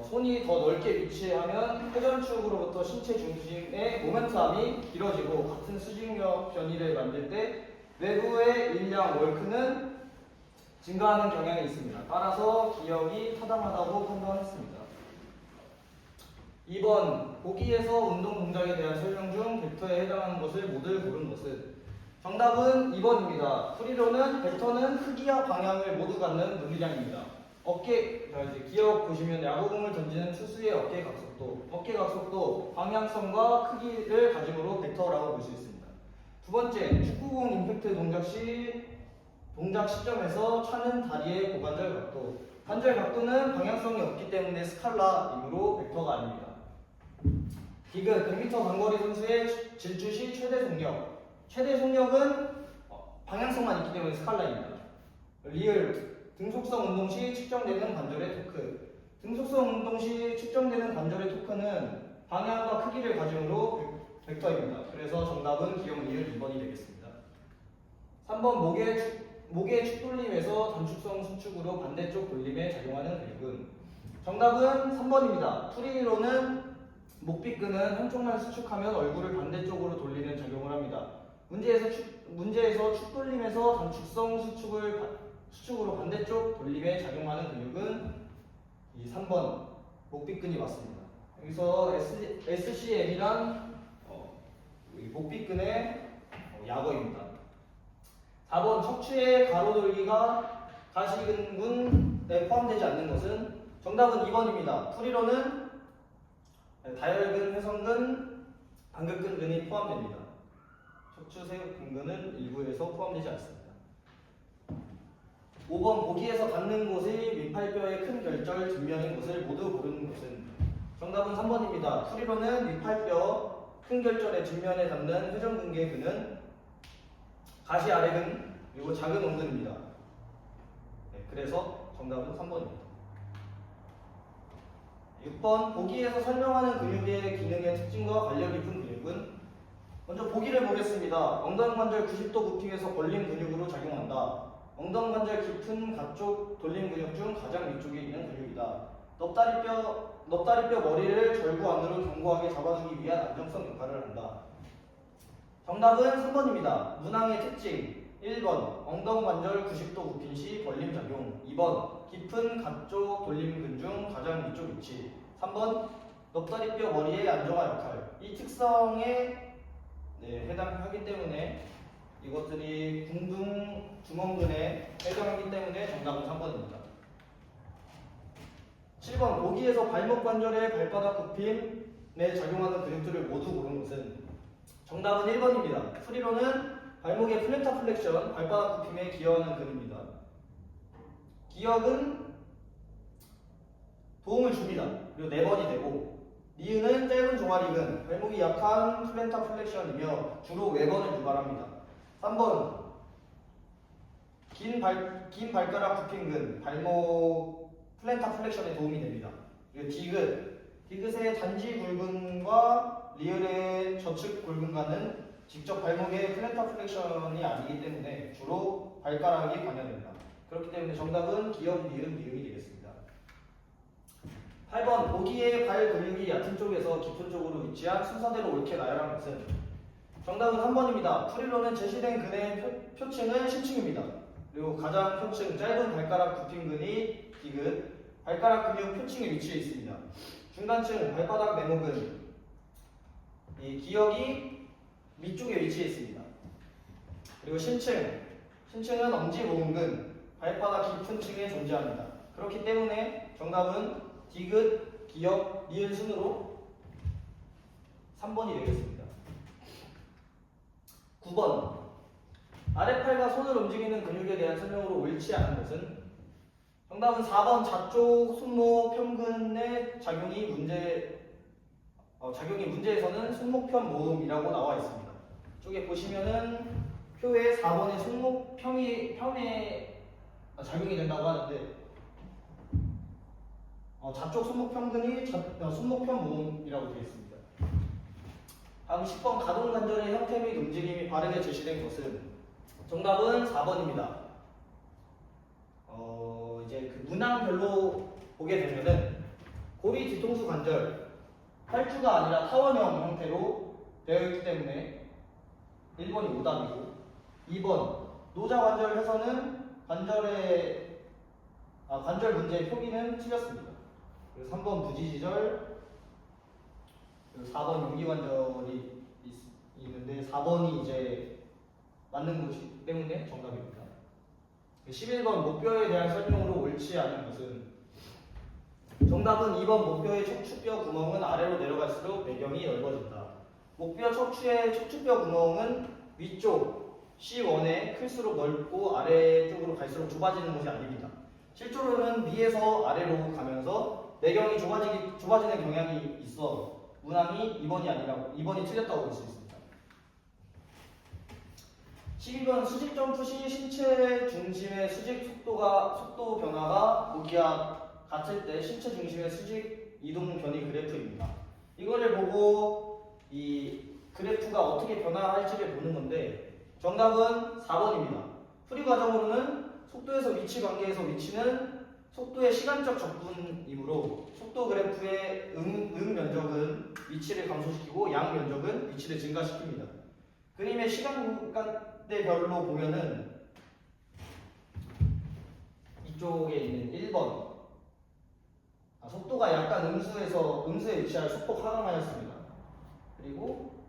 [SPEAKER 3] 손이 더 넓게 위치하면 회전축으로부터 신체 중심의 모멘트암이 길어지고 같은 수직력 변이를 만들 때 외부의 일량 월크는 증가하는 경향이 있습니다. 따라서 기역이 타당하다고 판단했습니다. 2번 보기에서 운동 동작에 대한 설명 중 벡터에 해당하는 것을 모두 고른 것은 정답은 2번입니다. 풀이로는 벡터는 크기와 방향을 모두 갖는 물리량입니다. 기억 보시면 야구공을 던지는 투수의 어깨 각속도, 방향성과 크기를 가짐으로 벡터라고 볼 수 있습니다. 두 번째, 축구공 임팩트 동작 시점에서 차는 다리의 고관절 각도. 관절 각도는 방향성이 없기 때문에 스칼라이므로 벡터가 아닙니다. 디귿, 100m 장거리 선수의 질주 시 최대 속력. 최대 속력은 방향성만 있기 때문에 스칼라입니다. 리을, 등속성 운동 시 측정되는 관절의 토크. 등속성 운동 시 측정되는 관절의 토크는 방향과 크기를 가짐으로 벡터입니다. 그래서 정답은 기억 리을 2번이 되겠습니다. 3번 목의 축돌림에서 단축성 수축으로 반대쪽 돌림에 작용하는 근육은 정답은 3번입니다. 풀이로는 목비근은 한쪽만 수축하면 얼굴을 반대쪽으로 돌리는 작용을 합니다. 문제에서 축돌림에서 단축성 수축으로 반대쪽 돌림에 작용하는 근육은 이 3번 목비근이 맞습니다. 여기서 SCM이란 목비근의 약어입니다. 4번 척추의 가로돌기가 가시근군에 포함되지 않는 것은 정답은 2번입니다. 풀이로는 다혈근, 회성근, 간극근근이 포함됩니다. 척추세육 근근은 일부에서 포함되지 않습니다. 5번 보기에서 닿는 곳이 밑팔뼈의 큰 결절 뒷면인 것을 모두 고르는 것은 정답은 3번입니다. 풀이로는 밑팔뼈 큰 결절의 뒷면에 닿는 회전근개근은 가시 아래근 그리고 작은 엉근입니다. 그래서 정답은 3번입니다. 6번 보기에서 설명하는 근육의 기능의 특징과 관련 깊은 근육은 먼저 보기를 보겠습니다. 엉덩이관절 90도 굽힘에서 벌림 근육으로 작용한다. 엉덩이관절 깊은 가쪽 돌림 근육 중 가장 위쪽에 있는 근육이다. 넙다리뼈 머리를 절구 안으로 견고하게 잡아주기 위한 안정성 역할을 한다. 정답은 3번입니다. 문항의 특징 1번 엉덩이관절 90도 굽힘 시 벌림 작용. 2번 깊은 가쪽 돌림근 중 가장 위쪽 위치. 3번 넙다리뼈 머리의 안정화 역할. 이 특성에 해당하기 때문에 이것들이 궁둥 주먹근에 해당하기 때문에 정답은 3번입니다. 7번 보기에서 발목 관절의 발바닥 굽힘에 작용하는 근육들을 모두 고른 것은 정답은 1번입니다. 풀이로는 발목의 플랜터 플렉션, 발바닥 굽힘에 기여하는 근육입니다. 기역은 도움을 줍니다. 그리고 4번이 되고 니은은 짧은 종아리근, 발목이 약한 플랜타 플렉션이며 주로 외건을 유발합니다. 3번 긴 발가락 굽힌근, 발목 플랜타 플렉션에 도움이 됩니다. 그리고 디귿의 잔지 굴근과 리을의 저측 굴근과는 직접 발목의 플랜타 플렉션이 아니기 때문에 주로 발가락이 관여됩니다. 그렇기 때문에 정답은 기역, 니은, 미음이 되겠습니다. 8번 모기의 발 근육이 얕은 쪽에서 깊은 쪽으로 위치한 순서대로 옳게 나열한 것은 정답은 3번입니다. 프리로는 제시된 근의 표층은 신층입니다. 그리고 가장 표층 짧은 발가락 굽힌 근이 디귿, 발가락 근육 표층에 위치해 있습니다. 중간층 발바닥 네모근, 이 기역이 밑쪽에 위치해 있습니다. 그리고 신층은 엄지 모음근, 발바닥 깊은 층에 존재합니다. 그렇기 때문에 정답은 디귿, 기역, 니은 순으로 3번이 되겠습니다. 9번 아랫팔과 손을 움직이는 근육에 대한 설명으로 옳지 않은 것은 정답은 4번 좌쪽 손목 편근의 작용이 문제에서는 손목편 모음이라고 나와 있습니다. 이쪽에 보시면은 표에 4번의 손목편에 작용이 된다고 하는데 좌쪽 손목 편근이 손목편 모음이라고 되어 있습니다. 다음 10번 가동 관절의 형태 및 움직임이 바르게 제시된 것은 정답은 4번입니다. 이제 그 문항별로 보게 되면은 고리 뒤통수 관절 팔주가 아니라 타원형 형태로 되어 있기 때문에 1번이 오답이고 2번 노자 관절에서는 관절 문제의 표기는 틀렸습니다. 그리고 3번 부지지절, 그리고 4번 용기관절이 있는데 4번이 이제 맞는 것이기 때문에 정답입니다. 11번 목뼈에 대한 설명으로 옳지 않은 것은 정답은 2번 목뼈의 척추뼈 구멍은 아래로 내려갈수록 배경이 넓어진다. 목뼈 척추의 척추뼈 구멍은 위쪽 C1에 클수록 넓고 아래쪽으로 갈수록 좁아지는 것이 아닙니다. 실제로는 위에서 아래로 가면서 내경이 좁아지는 경향이 있어 문항이 2번이 틀렸다고 볼 수 있습니다. 12번 수직 점프 시 신체 중심의 속도 변화가 보기와 같을 때 신체 중심의 수직 이동 변이 그래프입니다. 이거를 보고 이 그래프가 어떻게 변화할지를 보는 건데 정답은 4번입니다. 풀이 과정으로는 속도에서 위치 관계에서 위치는 속도의 시간적 적분이므로 속도 그래프의 응 면적은 위치를 감소시키고 양 면적은 위치를 증가시킵니다. 그림의 시간대별로 보면은 이쪽에 있는 1번 속도가 약간 음수에 위치할 소폭 하강하였습니다. 그리고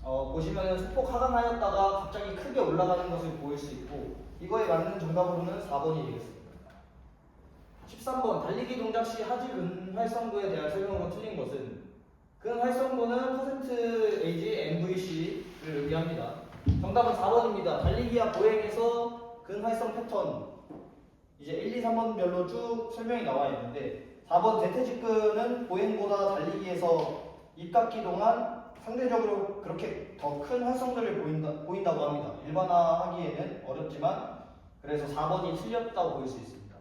[SPEAKER 3] 보시면은 소폭 하강하였다가 갑자기 크게 올라가는 것을 보일 수 있고 이거에 맞는 정답으로는 4번이 되겠습니다. 13번 달리기 동작 시 하지 근활성도에 대한 설명으로 틀린 것은 근활성도는 %age MVC를 의미합니다. 정답은 4번입니다. 달리기와 보행에서 근활성 패턴 이제 1, 2, 3번별로 쭉 설명이 나와 있는데 4번 대퇴직근은 보행보다 달리기에서 입각기 동안 상대적으로 그렇게 더 큰 활성도를 보인다고 합니다. 일반화하기에는 어렵지만 그래서 4번이 틀렸다고 볼 수 있습니다.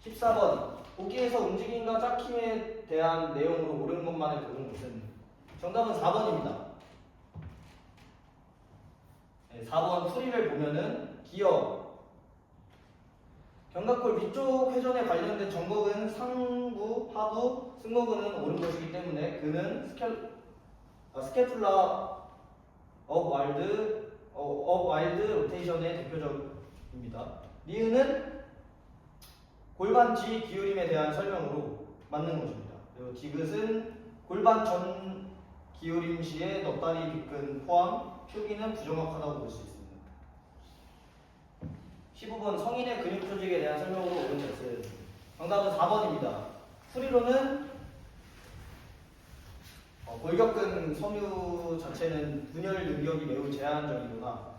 [SPEAKER 3] 14번 보기에서 움직임과 짝힘에 대한 내용으로 옳은 것만을 고른 것은 정답은 4번입니다. 4번 풀이를 보면은 기역 견갑골 위쪽 회전에 관련된 정곡은 상부, 하부, 승모근은 옳은 것이기 때문에 그는 스캐툴라 업와일드 로테이션의 대표적입니다. 니은은 골반 뒤 기울임에 대한 설명으로 맞는 것입니다. 그리고 디귿은 골반 전 기울임 시에 넙다리 빗근 포함 표기는 부정확하다고 볼 수 있습니다. 15번 성인의 근육 조직에 대한 설명으로 옳은 것은 정답은 4번입니다. 풀이로는 골격근 섬유 자체는 분열 능력이 매우 제한적이거나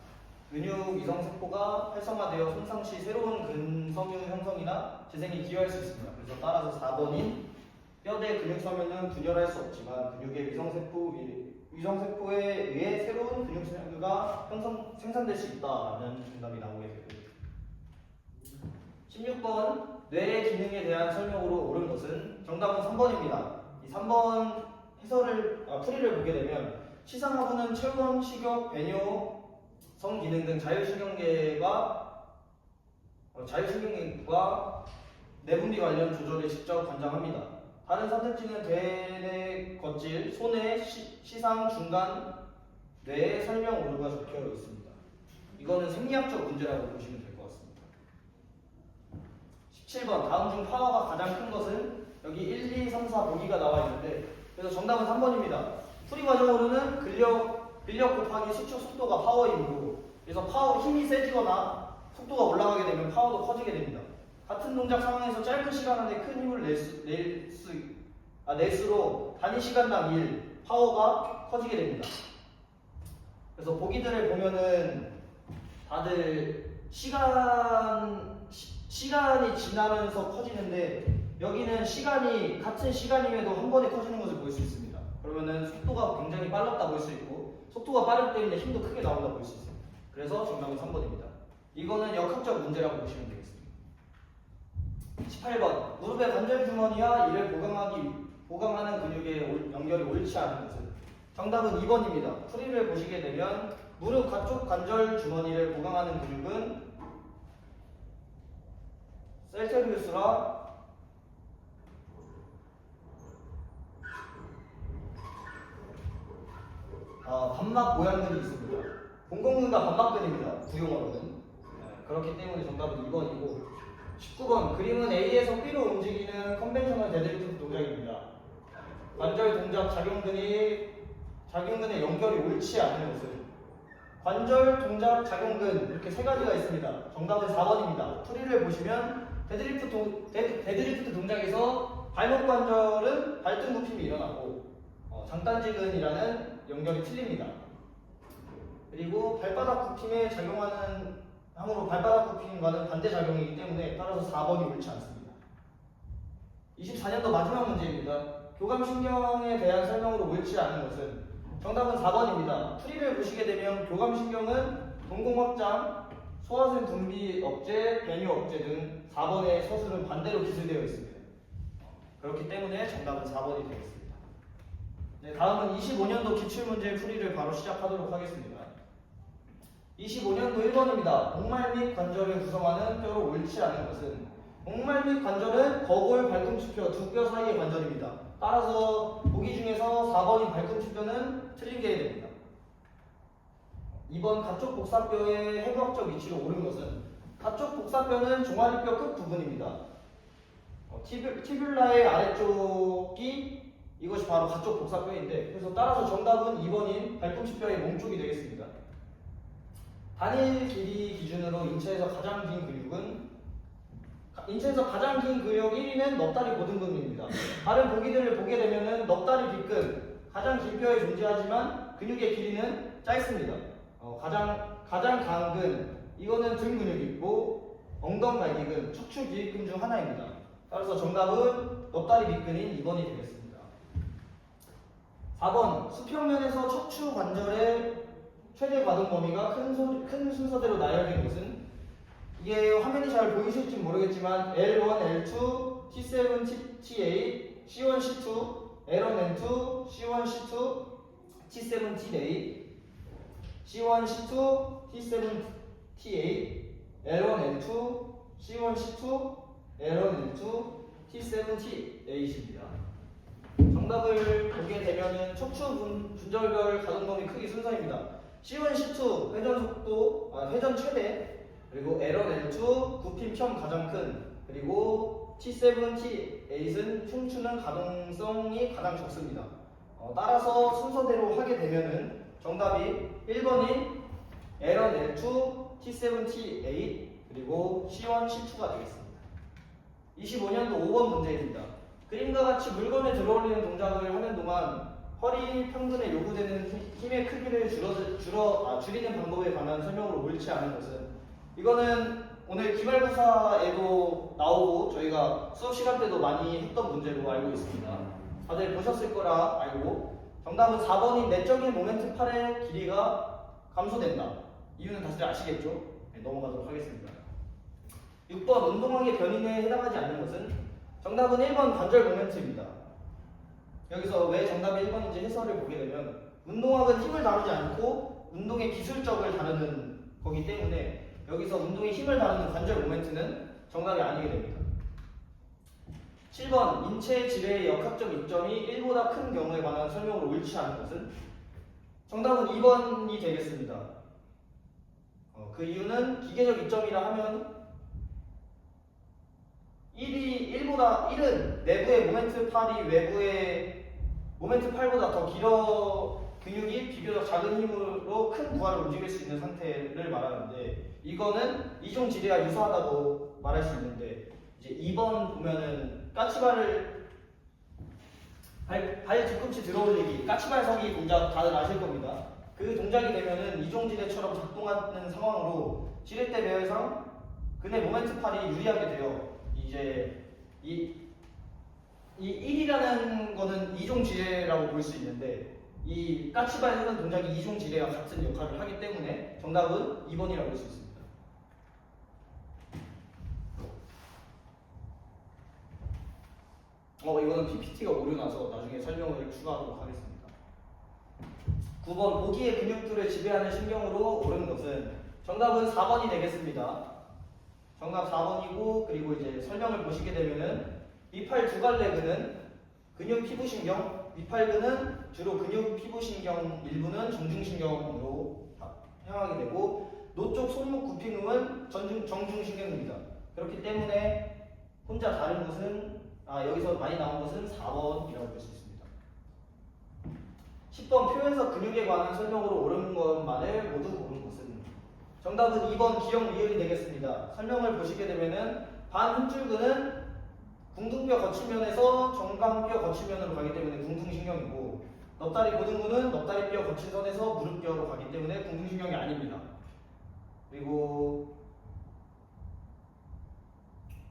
[SPEAKER 3] 근육 이성 세포가 활성화되어 손상 시 새로운 근섬유 형성이나 재생에 기여할 수 있습니다. 그래서 따라서 4번인 뼈대 근육 섬유는 분열할 수 없지만 근육의 위성세포에 의해 새로운 근육세포가 생산될 수 있다라는 정답이 나오게 되고 16번 뇌의 기능에 대한 설명으로 옳은 것은 정답은 3번입니다. 이 3번 풀이를 보게 되면 시상하부는 체온, 식욕, 배뇨, 성기능 등 자율신경계과 내분비 관련 조절에 직접 관장합니다. 다른 선택지는 대뇌 겉질, 손해, 시상, 중간, 뇌의 설명 오류가 적혀 있습니다. 이거는 생리학적 문제라고 보시면 될 것 같습니다. 17번 다음 중 파워가 가장 큰 것은 여기 1, 2, 3, 4 보기가 나와 있는데 그래서 정답은 3번입니다. 풀이 과정으로는 근력 곱하기 수축 속도가 파워이고 그래서 파워 힘이 세지거나 속도가 올라가게 되면 파워도 커지게 됩니다. 같은 동작 상황에서 짧은 시간 안에 큰 힘을 낼수록 단위 시간당 1 파워가 커지게 됩니다. 그래서 보기들을 보면은 다들 시간이 지나면서 커지는데 여기는 같은 시간임에도 한 번에 커지는 것을 볼 수 있습니다. 그러면은 속도가 굉장히 빨랐다 볼 수 있고 속도가 빠르기 때문에 힘도 크게 나온다 볼 수 있습니다. 그래서 정답은 3번입니다. 이거는 역학적 문제라고 보시면 되겠습니다. 18번 무릎의 관절 주머니와 이를 보강하는 근육의 연결이 옳지 않은 것은 정답은 2번입니다. 풀이를 보시게 되면 무릎 가쪽 관절 주머니를 보강하는 근육은 셀테리우스라 반막 모양근이 있습니다. 공공근과 반막근입니다. 구용어로는. 그렇기 때문에 정답은 2번이고 19번 그림은 A에서 B로 움직이는 컨벤셔널 데드리프트 동작입니다. 관절 동작 작용근의 연결이 옳지 않은 것은 관절 동작 작용근 이렇게 세 가지가 있습니다. 정답은 4번입니다. 풀이를 보시면 데드리프트 동작에서 발목 관절은 발등 굽힘이 일어나고 장단지근이라는 연결이 틀립니다. 그리고 발바닥 굽힘에 작용하는 함으로 발바닥 굽힘과는 반대 작용이기 때문에 따라서 4번이 옳지 않습니다. 24년도 마지막 문제입니다. 교감신경에 대한 설명으로 옳지 않은 것은 정답은 4번입니다. 풀이를 보시게 되면 교감신경은 동공확장, 소화샘 분비 억제, 배뇨 억제 등 4번의 서술은 반대로 기술되어 있습니다. 그렇기 때문에 정답은 4번이 되겠습니다. 네, 다음은 25년도 기출문제 풀이를 바로 시작하도록 하겠습니다. 25년도 1번입니다. 목말 및 관절을 구성하는 뼈로 옳지 않은 것은 목말 및 관절은 거골, 발꿈치뼈 두 뼈 사이의 관절입니다. 따라서 보기 중에서 4번인 발꿈치뼈는 틀린 게 됩니다. 2번 가쪽 복사뼈의 해부학적 위치로 옳은 것은 가쪽 복사뼈는 종아리뼈 끝 부분입니다. 티뷸라의 아래쪽이 이것이 바로 가쪽 복사뼈인데 그래서 따라서 정답은 2번인 발꿈치뼈의 몸쪽이 되겠습니다. 단일 길이 기준으로 인체에서 가장 긴 근육은 인체에서 가장 긴 근육 1위는 넙다리 고등근입니다. 다른 보기들을 보게 되면은 넙다리 뒷근 가장 긴 뼈에 존재하지만 근육의 길이는 짧습니다. 가장 강근 이거는 등 근육이고 엉덩갈기근, 척추 기립근 중 하나입니다. 따라서 정답은 넙다리 뒷근인 2번이 되겠습니다. 4번 수평면에서 척추 관절의 최대 가동 범위가 큰 순서대로 나열된 것은 이게 화면이 잘 보이실지 모르겠지만 L1, L2, T7, T8, C1, C2, L1, N2, C1, C2, T7, T8, C1, C2, T7, T8, L1, N2, C1, C2, L1, N2, T7, T8입니다. 정답을 보게 되면은 척추 분절별 가동범위 크기 순서입니다. C1, C2 회전 최대 그리고 L1, L2 굽힘 편 가장 큰 그리고 T7, T8은 흉추는 가동성이 가장 적습니다. 따라서 순서대로 하게 되면은 정답이 1번인 L1, L2, T7, T8 그리고 C1, C2가 되겠습니다. 25년도 5번 문제입니다. 그림과 같이 물건에 들어올리는 동작을 하는 동안 허리 평균에 요구되는 힘의 크기를 줄이는 방법에 관한 설명으로 옳지 않은 것은, 이거는 오늘 기말고사에도 나오고 저희가 수업 시간 때도 많이 했던 문제로 알고 있습니다. 다들 보셨을 거라 알고, 정답은 4번인 내적인 모멘트 팔의 길이가 감소된다. 이유는 다들 아시겠죠? 네, 넘어가도록 하겠습니다. 6번 운동학의 변인에 해당하지 않는 것은, 정답은 1번 관절 모멘트입니다. 여기서 왜 정답이 1번인지 해설을 보게 되면, 운동학은 힘을 다루지 않고 운동의 기술적을 다루는 거기 때문에 여기서 운동의 힘을 다루는 관절 모멘트는 정답이 아니게 됩니다. 7번 인체 지뢰의 역학적 이점이 1보다 큰 경우에 관한 설명으로 옳지 않은 것은, 정답은 2번이 되겠습니다. 그 이유는 기계적 이점이라 하면 1은 내부의 모멘트 팔이 외부의 모멘트 팔보다 더 길어, 근육이 비교적 작은 힘으로 큰 부하를 움직일 수 있는 상태를 말하는데, 이거는 이종 지뢰와 유사하다고 말할 수 있는데, 이제 2번 보면은 까치발을 발 뒤꿈치 들어올리기, 까치발서기 동작 다들 아실 겁니다. 그 동작이 되면은 이종 지뢰처럼 작동하는 상황으로 지렛대 배열상 근의 모멘트 팔이 유리하게 돼요. 이제 이 1이라는 거는 이종 지뢰라고 볼 수 있는데, 이 까치발 하는 동작이 이종 지뢰와 같은 역할을 하기 때문에 정답은 2번이라고 볼 수 있습니다. 이거는 PPT가 오류나서 나중에 설명을 추가하도록 하겠습니다. 9번 보기의 근육들을 지배하는 신경으로 옳은 것은, 정답은 4번이 되겠습니다. 정답 4번이고, 그리고 이제 설명을 보시게 되면은 위팔 두갈래근은 근육 피부신경, 위팔근은 주로 근육 피부신경, 일부는 정중신경으로 향하게 되고, 노쪽 손목 굽힘은 정중신경입니다. 그렇기 때문에 혼자 다른 것은, 여기서 많이 나온 것은 4번이라고 볼 수 있습니다. 10번 표에서 근육에 관한 설명으로 옳은 것만을 모두 고른 것은, 정답은 2번 기역 리을이 되겠습니다. 설명을 보시게 되면은 반흉줄근은 궁둥뼈 거치면에서 정강뼈 거치면으로 가기 때문에 궁둥신경이고, 넙다리 고등근은 넙다리뼈 거친 선에서 무릎뼈로 가기 때문에 궁둥신경이 아닙니다. 그리고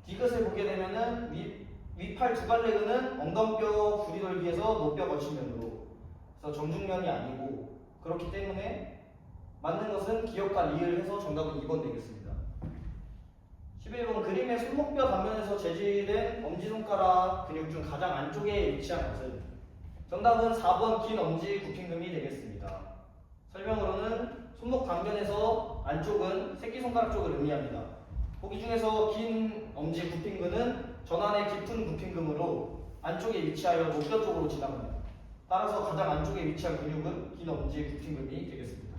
[SPEAKER 3] 디귿을 보게 되면은 위팔 두갈래근은 엉덩뼈 부리돌기에서 노뼈 거치면으로, 그래서 정중면이 아니고, 그렇기 때문에 맞는 것은 기역과 리을 해서 정답은 2번 되겠습니다. 11번 그림의 손목뼈 단면에서 제시된 엄지손가락 근육 중 가장 안쪽에 위치한 것은, 정답은 4번 긴 엄지 굽힘근이 되겠습니다. 설명으로는 손목 단면에서 안쪽은 새끼손가락 쪽을 의미합니다. 보기 중에서 긴 엄지 굽힘근은 전완의 깊은 굽힘근으로 안쪽에 위치하여 목뼈 쪽으로 지나갑니다. 따라서 가장 안쪽에 위치한 근육은 긴 엄지 굽힘근이 되겠습니다.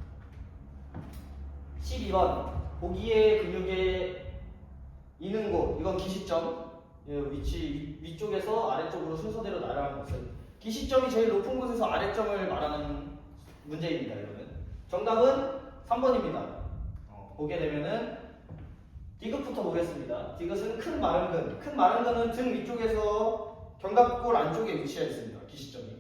[SPEAKER 3] 12번 보기의 근육의 있는 곳, 이건 기시점, 위치 위쪽에서 아래쪽으로 순서대로 날아가는 것은, 기시점이 제일 높은 곳에서 아래점을 말하는 문제입니다. 이거는 정답은 3번입니다. 보게 되면은 디귿부터 보겠습니다. 디귿은 큰 마른근, 큰 마른근은 등 위쪽에서 견갑골 안쪽에 위치해 있습니다. 기시점이.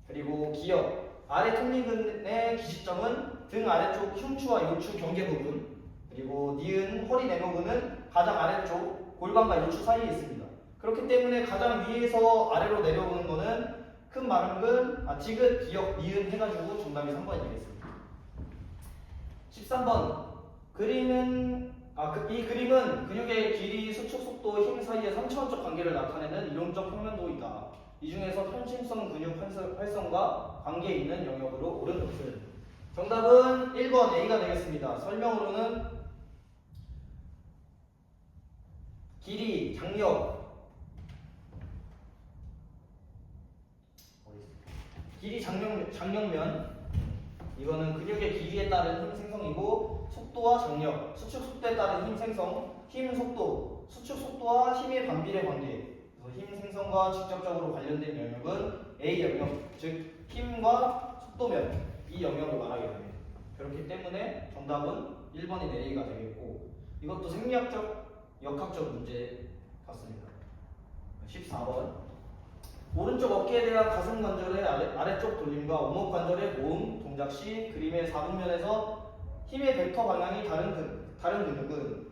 [SPEAKER 3] 그리고 기역, 아래 톱니근의 기시점은 등 아래쪽 흉추와 요추 경계 부분, 그리고 니은 허리 네모근은 가장 아래쪽 골반과 요추 사이에 있습니다. 그렇기 때문에 가장 위에서 아래로 내려오는 거는 큰 마른근, 디귿, 기역, 니은 해가지고 정답이 3번이 되겠습니다. 13번 이 그림은 근육의 길이, 수축 속도, 힘 사이의 3차원적 관계를 나타내는 이론적 평면도이다. 이 중에서 편심성 근육 활성과 관계 있는 영역으로 옳은 것은, 정답은 1번 A가 되겠습니다. 설명으로는 길이, 장력면, 이거는 근육의 길이에 따른 힘 생성이고, 속도와 장력, 수축 속도에 따른 힘 생성, 힘 속도, 수축 속도와 힘의 반비례 관계, 그래서 힘 생성과 직접적으로 관련된 영역은 A 영역, 즉 힘과 속도면, 이 영역을 말하게 됩니다. 그렇기 때문에 정답은 1번인 A가 되겠고, 이것도 생리학적, 역학적 문제 같습니다. 14번 오른쪽 어깨에 대한 가슴 관절의 아래쪽 돌림과 오목 관절의 모음 동작 시 그림의 4분면에서 힘의 벡터 방향이 다른 근육은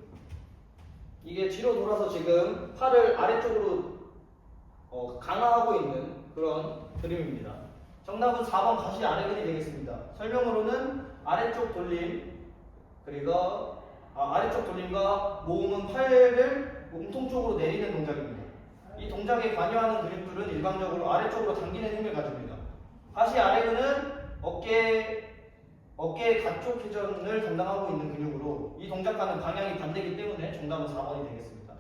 [SPEAKER 3] 이게 뒤로 돌아서 지금 팔을 아래쪽으로 강화하고 있는 그런 그림입니다. 정답은 4번 가시 아래근이 되겠습니다. 설명으로는 아래쪽 돌림 그리고 아래쪽 돌림과 모음은 팔을 몸통 쪽으로 내리는 동작입니다. 이 동작에 관여하는 근육들은 일반적으로 아래쪽으로 당기는 힘을 가집니다. 가시 아래근은 어깨의 가쪽 회전을 담당하고 있는 근육으로 이 동작과는 방향이 반대이기 때문에 정답은 4번이 되겠습니다.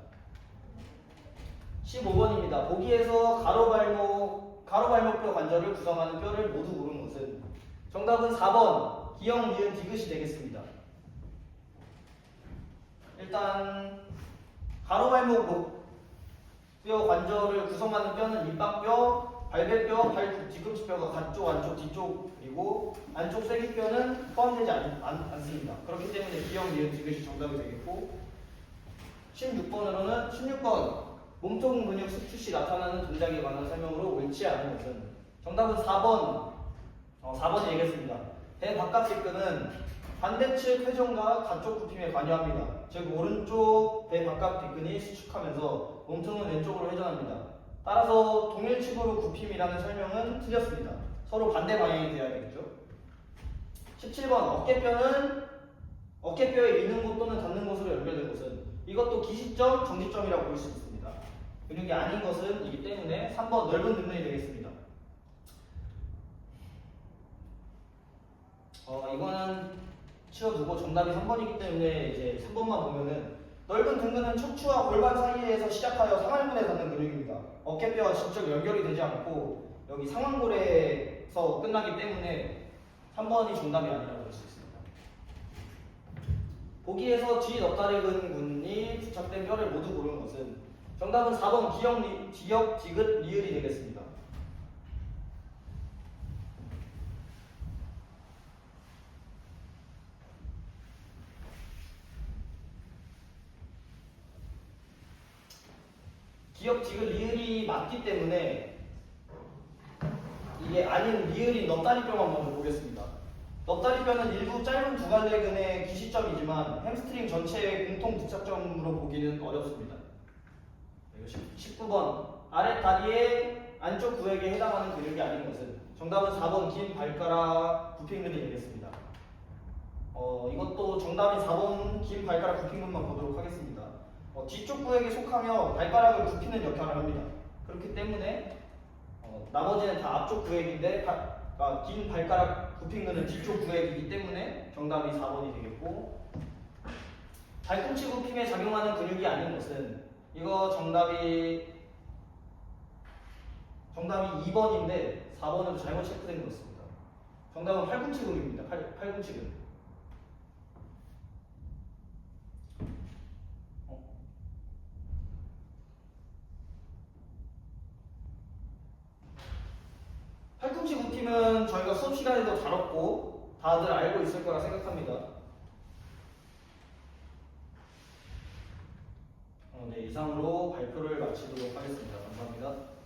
[SPEAKER 3] 15번입니다. 보기에서 가로발목뼈 관절을 구성하는 뼈를 모두 고른 것은 정답은 4번 기역, 니은, 디귿이 되겠습니다. 일단 가로발목뼈 관절을 구성하는 뼈는 밑박뼈, 발배뼈, 발 뒤꿈치뼈가 가쪽, 안쪽, 뒤쪽이고 안쪽 쐐기뼈는 포함되지 않습니다. 그렇기 때문에 기역, 니은, 디귿이 정답이 되겠고 16번 몸통 근육 수축 시 나타나는 동작에 관한 설명으로 옳지 않은 것은 정답은 4번이 되겠습니다. 배 바깥 뒷근은 반대측 회전과 가쪽 굽힘에 관여합니다. 즉 오른쪽 배 바깥 뒷근이 수축하면서 몸통은 왼쪽으로 회전합니다. 따라서 동일축으로 굽힘이라는 설명은 틀렸습니다. 서로 반대 방향이 되어야 되겠죠. 17번 어깨뼈에 미는 곳 또는 닿는 곳으로 연결된 곳은 이것도 기시점, 정지점이라고 볼 수 있습니다. 근육이 아닌 것은 이기 때문에 3번 넓은 등근이 되겠습니다. 이거는 치워두고 정답이 3번이기 때문에 이제 3번만 보면은 넓은 등근은 척추와 골반 사이에서 시작하여 상완근에 닿는 근육입니다. 어깨뼈와 직접 연결이 되지 않고 여기 상완골에서 끝나기 때문에 3번이 정답이 아니라고 볼 수 있습니다. 보기에서 뒤 넉다리 근군이 부착된 뼈를 모두 고른 것은 정답은 4번 기역, 디귿, 리을이 되겠습니다. 기역, 디귿, 리을이 맞기 때문에 이게 아닌 리을인 넉다리뼈만 먼저 보겠습니다. 넉다리뼈는 일부 짧은 두갈래근의 기시점이지만 햄스트링 전체의 공통 부착점으로 보기는 어렵습니다. 19번 아랫 다리의 안쪽 구역에 해당하는 근육이 아닌 것은 정답은 4번 긴 발가락 굽힌근이 되겠습니다. 이것도 정답인 4번 긴 발가락 굽힌근만 보도록 하겠습니다. 뒤쪽 구역에 속하며 발가락을 굽히는 역할을 합니다. 그렇기 때문에 나머지는 다 앞쪽 구역인데 긴 발가락 굽힌근은 뒤쪽 구역이기 때문에 정답이 4번이 되겠고 발꿈치 굽힘에 작용하는 근육이 아닌 것은 이거 정답이 2번인데 4번으로 잘못 체크된 것 같습니다. 정답은 팔꿈치 근육입니다. 팔꿈치 근육. 팔꿈치 굽힘은 저희가 수업 시간에도 다뤘고 다들 알고 있을 거라 생각합니다. 네, 이상으로 발표를 마치도록 하겠습니다. 감사합니다.